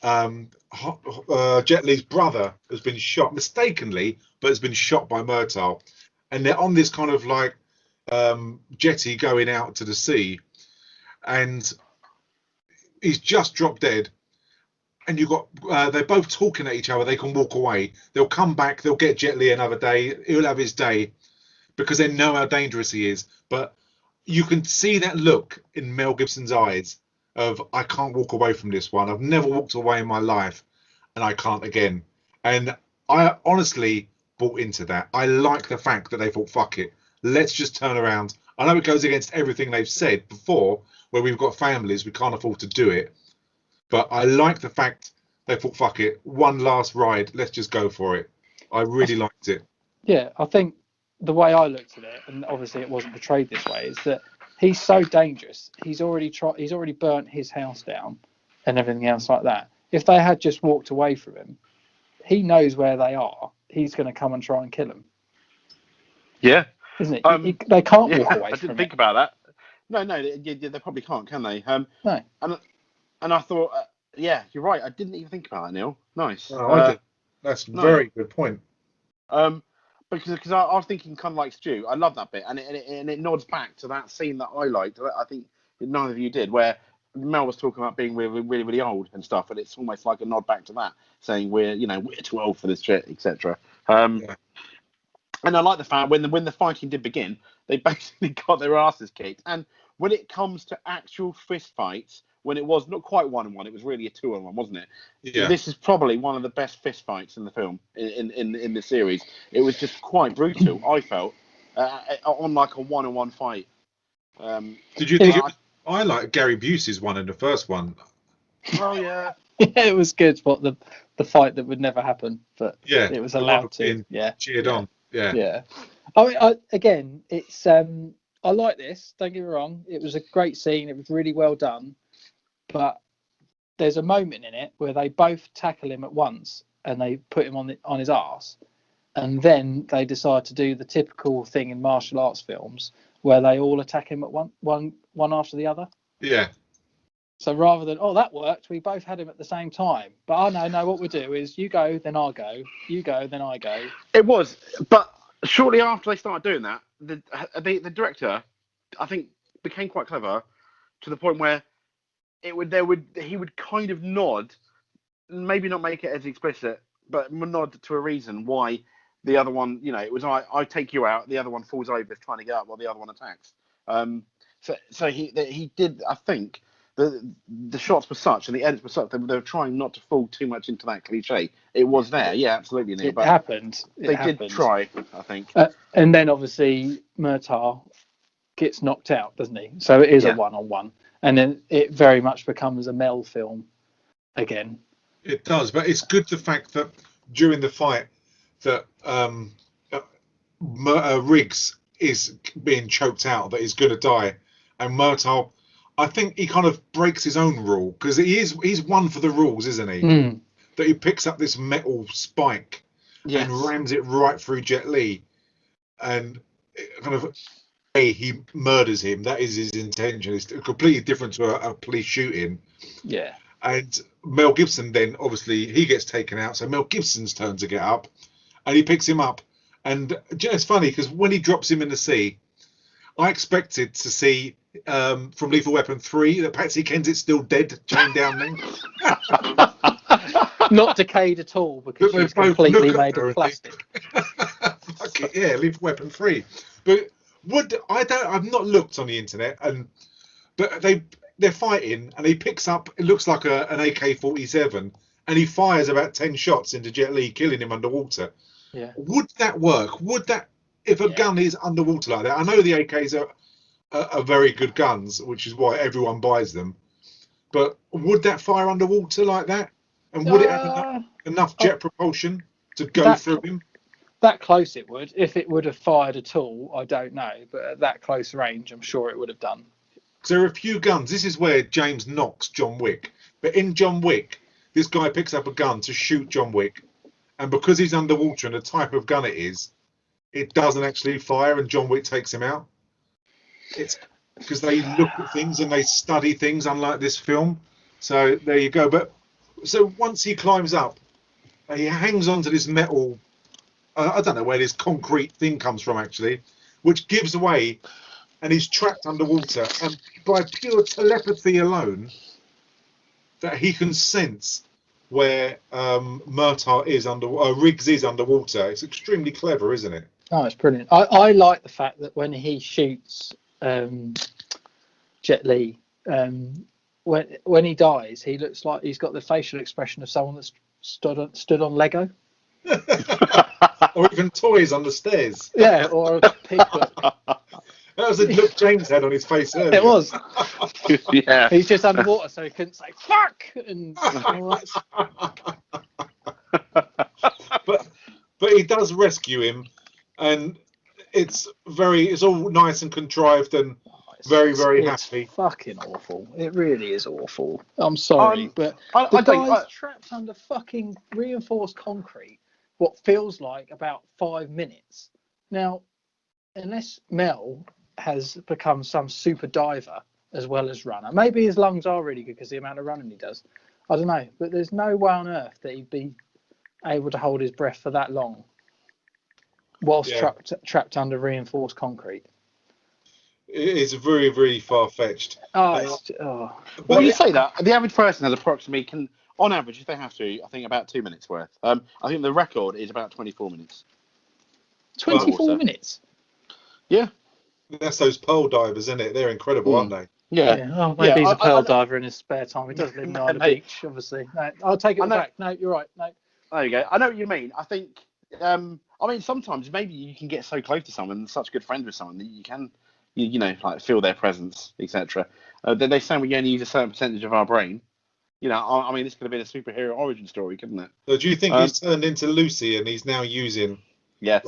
Jet Li's brother has been shot mistakenly, but has been shot by Murtaugh, and they're on this kind of like jetty going out to the sea, and he's just dropped dead. And you've got they're both talking at each other. They can walk away. They'll come back. They'll get Jet Li another day. He'll have his day because they know how dangerous he is. But you can see that look in Mel Gibson's eyes of, I can't walk away from this one. I've never walked away in my life, and I can't again. And I honestly bought into that. I like the fact that they thought, fuck it, let's just turn around. I know it goes against everything they've said before, where we've got families, we can't afford to do it. But I like the fact they thought, fuck it, one last ride, let's just go for it. I really liked it. Yeah, I think the way I looked at it, and obviously it wasn't portrayed this way, is that he's so dangerous. He's already burnt his house down and everything else like that. If they had just walked away from him, he knows where they are. He's going to come and try and kill them. Yeah. Isn't it? They can't walk away from him. I didn't think about that. No, they probably can't, can they? No. And I thought, you're right. I didn't even think about that, Neil. Nice. Oh, I did. That's a very good point. Because I was thinking kind of like Stu. I love that bit, and it nods back to that scene that I liked. I think neither of you did, where Mel was talking about being really, really, really old and stuff, and it's almost like a nod back to that, saying we're too old for this shit, etc. And I like the fact when the fighting did begin, they basically got their asses kicked. And when it comes to actual fist fights, when it was not quite 1-on-1, it was really a 2-on-1, wasn't it? Yeah. This is probably one of the best fist fights in the film, in the series. It was just quite brutal, I felt, on like a 1-on-1 fight. Did you think I like Gary Busey's one in the first one? Oh yeah. Yeah, it was good. What the fight that would never happen, but it was allowed to. Cheered on. Yeah. I mean, again, it's I like this. Don't get me wrong. It was a great scene. It was really well done. But there's a moment in it where they both tackle him at once and they put him on his arse, and then they decide to do the typical thing in martial arts films where they all attack him at one after the other. Yeah. So rather than, that worked, we both had him at the same time. But no, what we do is you go, then I'll go. You go, then I go. It was, but shortly after they started doing that, the director, I think, became quite clever to the point where he would kind of nod, maybe not make it as explicit, but nod to a reason why the other one, it was I take you out, the other one falls over trying to get up while the other one attacks. So he did, I think, the shots were such and the edits were such that they were trying not to fall too much into that cliche. It was there, yeah, absolutely, Neil. It happened. They did try, I think. And then obviously Murtaugh gets knocked out, doesn't he? So it is a one-on-one, and then it very much becomes a Mel film again. It does, but it's good the fact that during the fight that Riggs is being choked out, that he's going to die, and Murtaugh, I think he kind of breaks his own rule, because he's one for the rules, isn't he? That he picks up this metal spike and rams it right through Jet Li, and kind of he murders him. That is his intention. It's completely different to a police shooting. Yeah. And Mel Gibson then, obviously, he gets taken out, so Mel Gibson's turn to get up, and he picks him up. And it's funny, because when he drops him in the sea, I expected to see from Lethal Weapon 3 that Patsy Kensitt's still dead, chained down there. Not decayed at all, because she's completely made of plastic. Yeah, Lethal Weapon 3. But I've not looked on the internet, but they're fighting, and he picks up, it looks like an AK-47, and he fires about 10 shots into Jet Li, killing him underwater. Yeah. Would that work? Would that, if a gun is underwater like that? I know the AKs are very good guns, which is why everyone buys them. But would that fire underwater like that? And would it have enough jet propulsion to go through him? That close it would. If it would have fired at all, I don't know. But at that close range, I'm sure it would have done. Because there are a few guns. This is where James knocks John Wick. But in John Wick, this guy picks up a gun to shoot John Wick. And because he's underwater and the type of gun it doesn't actually fire, and John Wick takes him out. It's because they look at things and they study things, unlike this film. So there you go. But so once he climbs up, he hangs onto this metal. I don't know where this concrete thing comes from, actually, which gives away, and he's trapped underwater. And by pure telepathy alone, that he can sense where Murtaugh is Riggs is underwater. It's extremely clever, isn't it? Oh, it's brilliant. I like the fact that when he shoots Jet Li, when he dies, he looks like he's got the facial expression of someone that's stood on Lego. Or even toys on the stairs. Yeah, or a piglet. That was the look James had on his face earlier. It was. Yeah. He's just underwater, so he couldn't say fuck and all that. But he does rescue him, and it's all nice and contrived and very happy. It's fucking awful. It really is awful. I'm sorry, but the guy's trapped under fucking reinforced concrete. What feels like about 5 minutes. Now, unless Mel has become some super diver as well as runner, maybe his lungs are really good because the amount of running he does. I don't know, but there's no way on earth that he'd be able to hold his breath for that long whilst trapped under reinforced concrete. It is very far-fetched. Well, when you say that, the average person has approximately, on average, if they have to, I think about 2 minutes worth. I think the record is about 24 minutes. 24 minutes? Yeah. That's those pearl divers, isn't it? They're incredible, aren't they? Yeah. Oh, maybe he's a pearl diver in his spare time. He does live near the beach, obviously. No, I'll take it back. No, you're right. No. There you go. I know what you mean. I think, sometimes maybe you can get so close to someone, such good friends with someone, that you can, like feel their presence, etc. They say we only use a certain percentage of our brain. This could have been a superhero origin story, couldn't it? So do you think he's turned into Lucy and he's now using? Yes.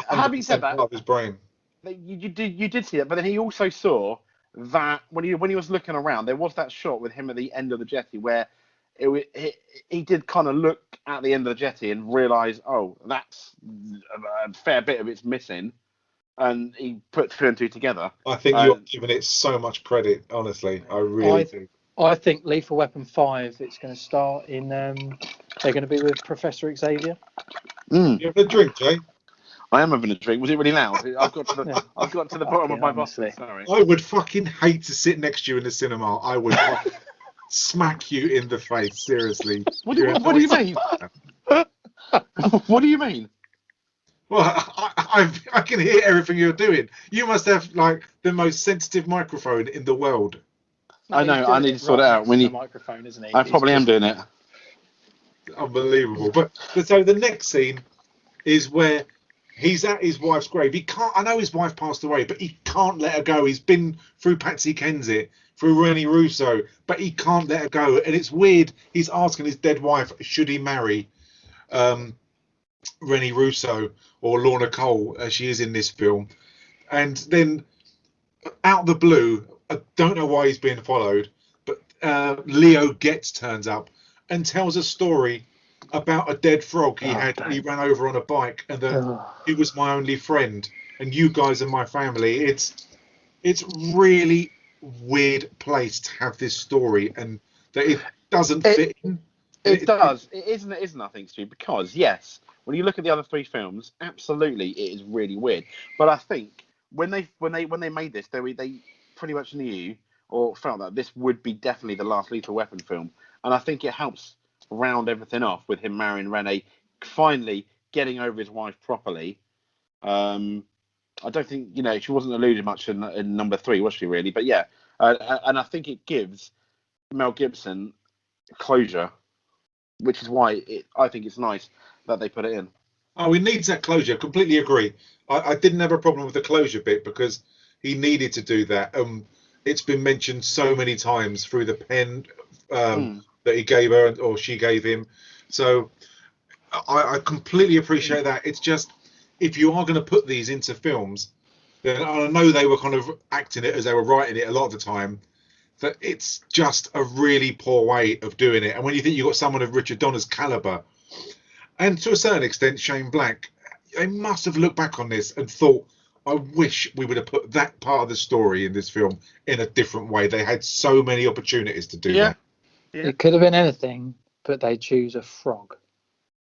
Having said that, of his brain. You did see that, but then he also saw that when he was looking around, there was that shot with him at the end of the jetty where he did kind of look at the end of the jetty and realise, oh, that's a fair bit of it's missing, and he put 2 and 2 together. I think you're giving it so much credit, honestly. I really do. I think Lethal Weapon 5, it's going to start in, they're going to be with Professor Xavier. You having a drink, Jay? I am having a drink. Was it really loud? I've got to the bottom of my bottle. Sorry. I would fucking hate to sit next to you in the cinema. I would smack you in the face, seriously. What do you mean? What do you mean? Well, I can hear everything you're doing. You must have like the most sensitive microphone in the world. No, I he's know. I doing need it to sort right it out. next We to the need. microphone, isn't he? I He's probably am just doing it. Unbelievable. But so the next scene is where he's at his wife's grave. He can't. I know his wife passed away, but he can't let her go. He's been through Patsy Kensit, through Rennie Russo, but he can't let her go. And it's weird. He's asking his dead wife, should he marry Rennie Russo or Lorna Cole, as she is in this film. And then out of the blue, I don't know why he's being followed, but Leo Getz turns up and tells a story about a dead frog he had when he ran over on a bike, and that he was my only friend, and you guys are my family. It's really weird place to have this story, and that it doesn't fit in. It does. It isn't. It isn't. I think, Stu, because yes, when you look at the other three films, absolutely, it is really weird. But I think when they made this, they pretty much knew or felt that this would be definitely the last Lethal Weapon film, and I think it helps round everything off with him marrying Renee, finally getting over his wife properly. I don't think she wasn't alluded much in number three, was she really? But yeah, and I think it gives Mel Gibson closure, which is why I think it's nice that they put it in. Oh, he needs that closure. Completely agree. I didn't have a problem with the closure bit because he needed to do that. It's been mentioned so many times through the pen that he gave her or she gave him. So I completely appreciate that. It's just if you are going to put these into films, then I know they were kind of acting it as they were writing it a lot of the time. That it's just a really poor way of doing it. And when you think you've got someone of Richard Donner's caliber, and to a certain extent Shane Black, they must have looked back on this and thought, I wish we would have put that part of the story in this film in a different way. They had so many opportunities to do that. Yeah. It could have been anything, but they choose a frog.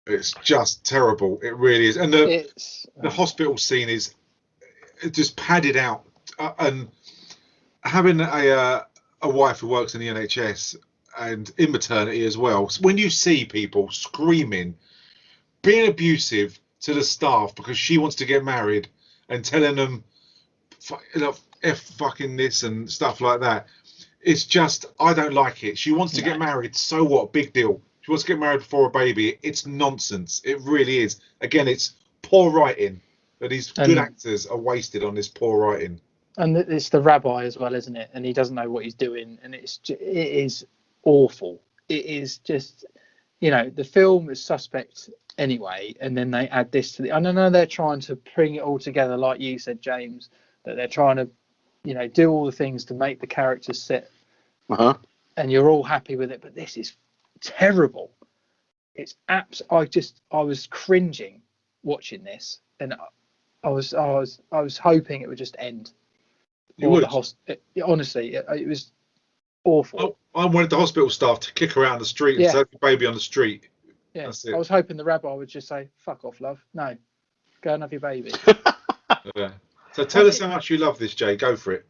It's just terrible. It really is. And the hospital scene is just padded out. And having a wife who works in the NHS and in maternity as well, when you see people screaming, being abusive to the staff because she wants to get married and telling them F fucking this and stuff like that, it's just, I don't like it. She wants to get married, so what? Big deal. She wants to get married before a baby. It's nonsense. It really is. Again, it's poor writing. But these good actors are wasted on this poor writing. And it's the rabbi as well, isn't it? And he doesn't know what he's doing, and it is awful. It is just, the film is suspect anyway, and then they add this to the. I know they're trying to bring it all together, like you said, James, that they're trying to, do all the things to make the characters sit, and you're all happy with it. But this is terrible. It's I was cringing watching this, and I was hoping it would just end. You would. Honestly, it was awful. I wanted the hospital staff to kick her out on the street and set the baby on the street. Yeah, that's it. I was hoping the rabbi would just say, "Fuck off, love. No, go and have your baby." Yeah. So tell us how much you love this, Jay. Go for it.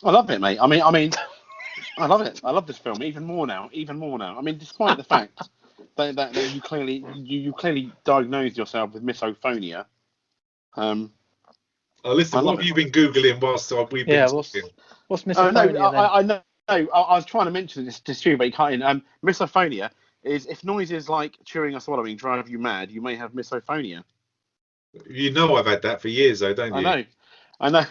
I love it, mate. I mean, I love it. I love this film even more now. I mean, despite the fact that you clearly diagnosed yourself with misophonia. Listen, what have you been googling whilst we've been talking? What's misophonia? I know. I was trying to mention this to Stu, but he can't. Misophonia is if noises like chewing or swallowing drive you mad, you may have misophonia. You know I've had that for years, though, don't you? I know.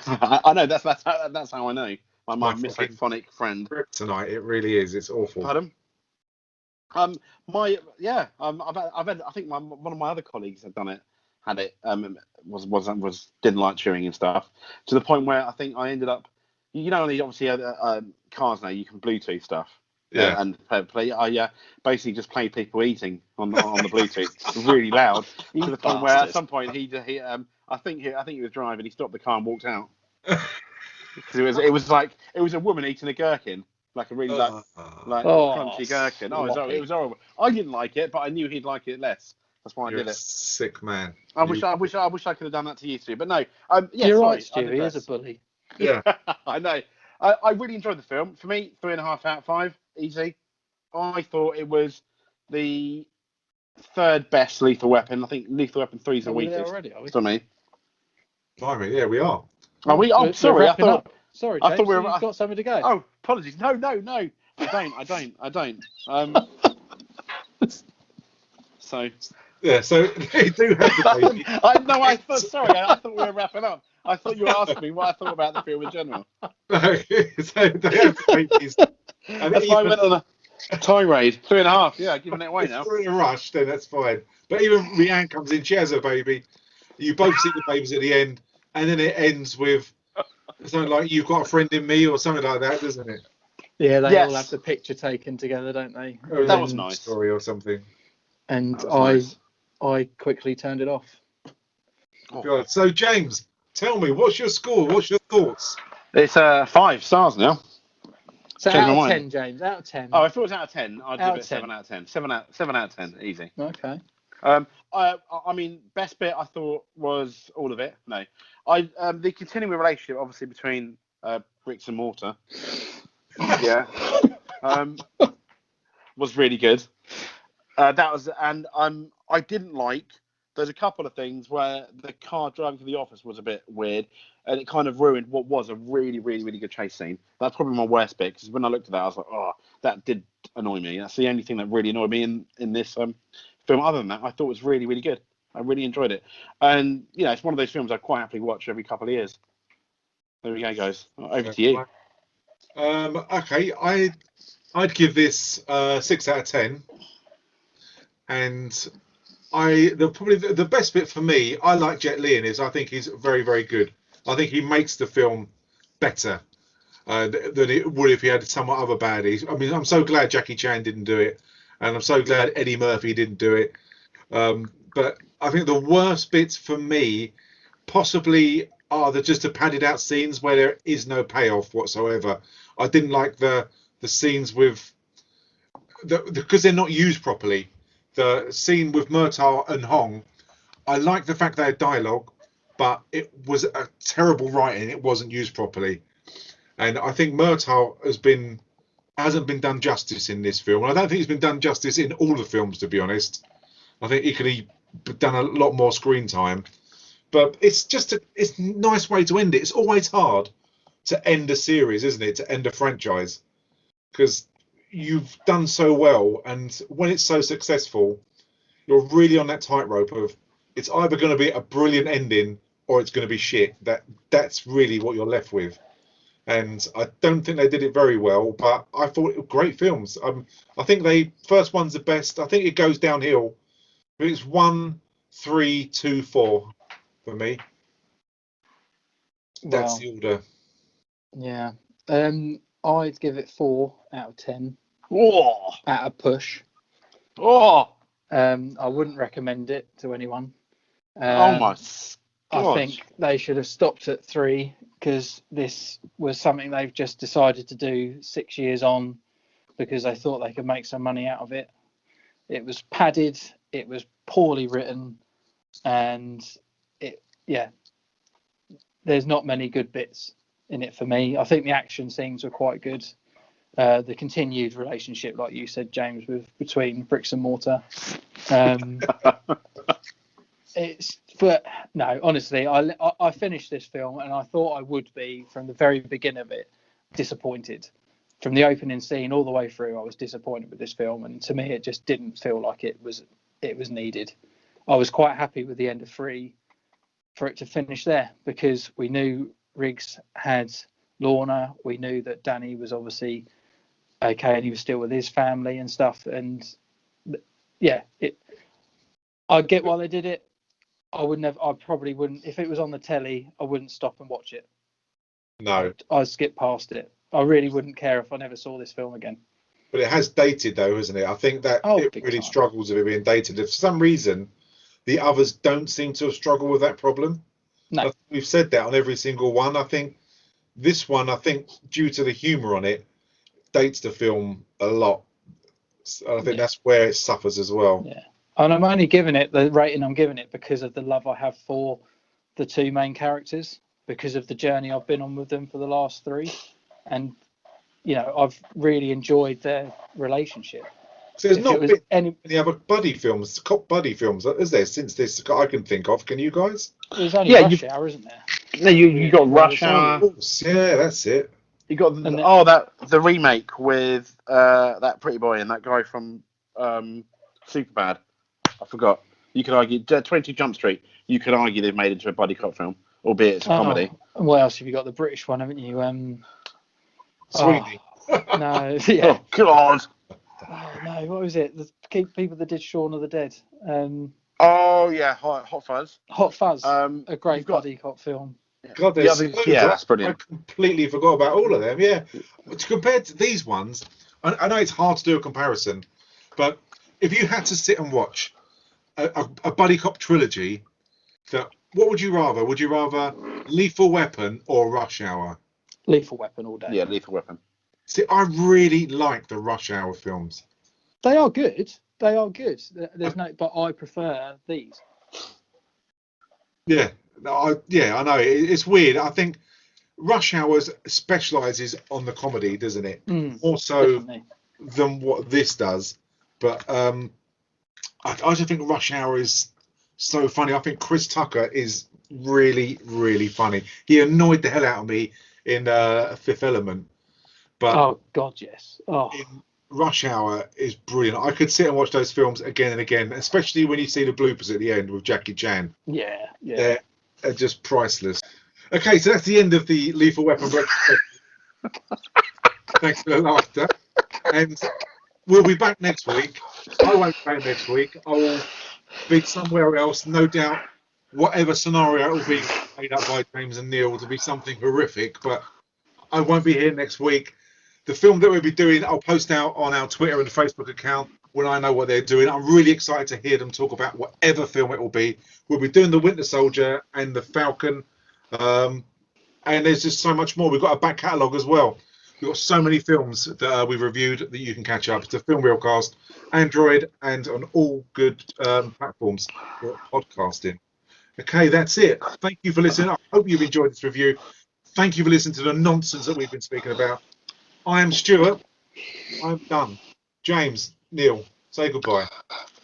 I know. That's how I know. My misophonic friend. Tonight, it really is. It's awful. Pardon? I've had. I think one of my other colleagues had done it. Had it. Was didn't like chewing and stuff to the point where I think I ended up. Obviously cars now you can Bluetooth stuff. Yeah. And play. I basically just played people eating on the Bluetooth really loud to the point where at some point he I think he was driving. He stopped the car and walked out because it was a woman eating a gherkin, like a really crunchy gherkin. It was horrible. I didn't like it, but I knew he'd like it less. That's why I did it. Sick man. I wish I could have done that to you too, but no. You're right, Stu. He is a bully. Yeah. I know. I really enjoyed the film. For me, 3.5 out of 5, easy. I thought it was the third best Lethal Weapon. I think Lethal Weapon 3 is the Are we there weakest. already? Are we? To me. Blimey, yeah, we are. Are we? Oh, We're sorry. I wrapping thought. up. Sorry, I James. thought we were. You've got something to go. Oh, apologies. No. I don't. So. Yeah, so they do have the baby. I thought we were wrapping up. I thought you were asking me what I thought about the film in general. So they have the babies. And That's why I went on a tirade. 3.5. Yeah, giving it away if now. you're in a rush, then that's fine. But even Rianne comes in, she has her baby. You both see the babies at the end, and then it ends with something like "You've got a friend in me" or something like that, doesn't it? Yeah, they Yes. all have the picture taken together, don't they? That was nice. Story or something. And Nice. I quickly turned it off. God. So James, tell me, what's your score? What's your thoughts? It's 5 stars now. So Change my out of mind. 10, James. Out of 10. Oh, if it was out of 10, I'd Out give of it 10. 7 out of 10. 7 out of 10, easy. Okay. I mean, best bit I thought was all of it. No, the continuing relationship, obviously between Riggs and Mortar, yeah, was really good. That was, and I didn't like. There's a couple of things where the car driving to the office was a bit weird, and it kind of ruined what was a really, really, really good chase scene. That's probably my worst bit, because when I looked at that, I was like, oh, that did annoy me. That's the only thing that really annoyed me in this film. Other than that, I thought it was really, really good. I really enjoyed it, and it's one of those films I quite happily watch every couple of years. There we go, guys. Over to you. Okay, I'd give this 6 out of 10, and probably the best bit for me, I like Jet Li in this. I think he's very, very good. I think he makes the film better than it would if he had some other baddies. I mean, I'm so glad Jackie Chan didn't do it, and I'm so glad Eddie Murphy didn't do it. But I think the worst bits for me possibly are just the padded out scenes where there is no payoff whatsoever. I didn't like the scenes with because they're not used properly. The scene with Murtaugh and Hong, I like the fact they had dialogue, but it was a terrible writing. It wasn't used properly, and I think Murtaugh hasn't been done justice in this film. And I don't think he's been done justice in all the films, to be honest. I think he could have done a lot more screen time. But it's just it's a nice way to end it. It's always hard to end a series, isn't it? To end a franchise, because you've done so well, and when it's so successful, you're really on that tightrope of it's either going to be a brilliant ending or it's going to be shit. That's really what you're left with. And I don't think they did it very well, but I thought it were great films. I think first one's the best. I think it goes downhill. It's 1, 3, 2, 4 for me. That's the order. Yeah. I'd give it 4 out of 10. Whoa! At a push. Oh! I wouldn't recommend it to anyone. Oh my God. I think they should have stopped at 3, because this was something they've just decided to do 6 years on because they thought they could make some money out of it. It was padded, it was poorly written, and there's not many good bits in it for me. I think the action scenes were quite good. The continued relationship, like you said, James, between Bricks and Mortar. But no, honestly, I finished this film and I thought I would be, from the very beginning of it, disappointed. From the opening scene all the way through, I was disappointed with this film, and to me, it just didn't feel like it was needed. I was quite happy with the end of 3 for it to finish there, because we knew Riggs had Lorna, we knew that Danny was obviously okay and he was still with his family and stuff, and I get why they did it. I probably wouldn't, if it was on the telly, I wouldn't stop and watch it. No, I'd skip past it. I really wouldn't care if I never saw this film again. But it has dated, though, hasn't it? I think that it really time. struggles with it being dated. For some reason, the others don't seem to have struggled with that problem. No. We've said that on every single one. I think this one, due to the humour on it, dates the film a lot. So I think that's where it suffers as well. Yeah. And I'm only giving it the rating I'm giving it because of the love I have for the 2 main characters, because of the journey I've been on with them for the last 3. And, I've really enjoyed their relationship. So there's If not it was been any, any other buddy films, cop buddy films, is there, since this I can think of? Can you guys? there's only Yeah, Rush Hour, isn't there? No, you got Rush Really? Hour. Of course, yeah, that's it. You got And then- the remake with that pretty boy and that guy from Superbad. I forgot. You could argue 22 Jump Street. You could argue they've made it into a buddy cop film, albeit it's a comedy. And what else have you got? The British one, haven't you? Sweeney. No, yeah. Oh God. Oh, no, what was it? The people that did Shaun of the Dead. Oh yeah, Hot Fuzz. Hot Fuzz. A great buddy cop film. God, The there's other- loads. yeah, that's brilliant. I completely forgot about all of them. Yeah, compared to these ones, I know it's hard to do a comparison, but if you had to sit and watch a buddy cop trilogy, what would you rather? Would you rather Lethal Weapon or Rush Hour? Lethal Weapon all day. Yeah, Lethal Weapon. See, I really like the Rush Hour films. They are good. They are good. There's no, but I prefer these. Yeah, I know. It's weird. I think Rush Hour specialises on the comedy, doesn't it? More so Definitely. than what this does. But I just think Rush Hour is so funny. I think Chris Tucker is really, really funny. He annoyed the hell out of me in Fifth Element. But Oh God, yes. Oh, in Rush Hour is brilliant. I could sit and watch those films again and again, especially when you see the bloopers at the end with Jackie Chan. yeah. They're just priceless. Okay, so that's the end of the Lethal Weapon retrospective. Thanks for the laughter. And we'll be back next week. I won't be back next week. I will be somewhere else, no doubt. Whatever scenario it will be made up by James and Neil to be something horrific, but I won't be here next week. The film that we'll be doing, I'll post out on our Twitter and Facebook account when I know what they're doing. I'm really excited to hear them talk about whatever film it will be. We'll be doing The Winter Soldier and The Falcon. And there's just so much more. We've got a back catalogue as well. We've got so many films that we've reviewed that you can catch up. It's a Filmreelcast, Android, and on all good platforms for podcasting. Okay, that's it. Thank you for listening. I hope you've enjoyed this review. Thank you for listening to the nonsense that we've been speaking about. I am Stuart. I'm done. James, Neil, say goodbye.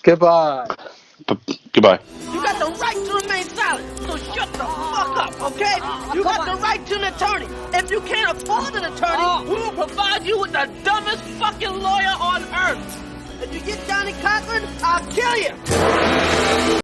Goodbye. Goodbye. You got the right to remain silent, so shut the fuck up, okay? You got the right to an attorney. If you can't afford an attorney, we will provide you with the dumbest fucking lawyer on earth. If you get Johnny Cochran, I'll kill you.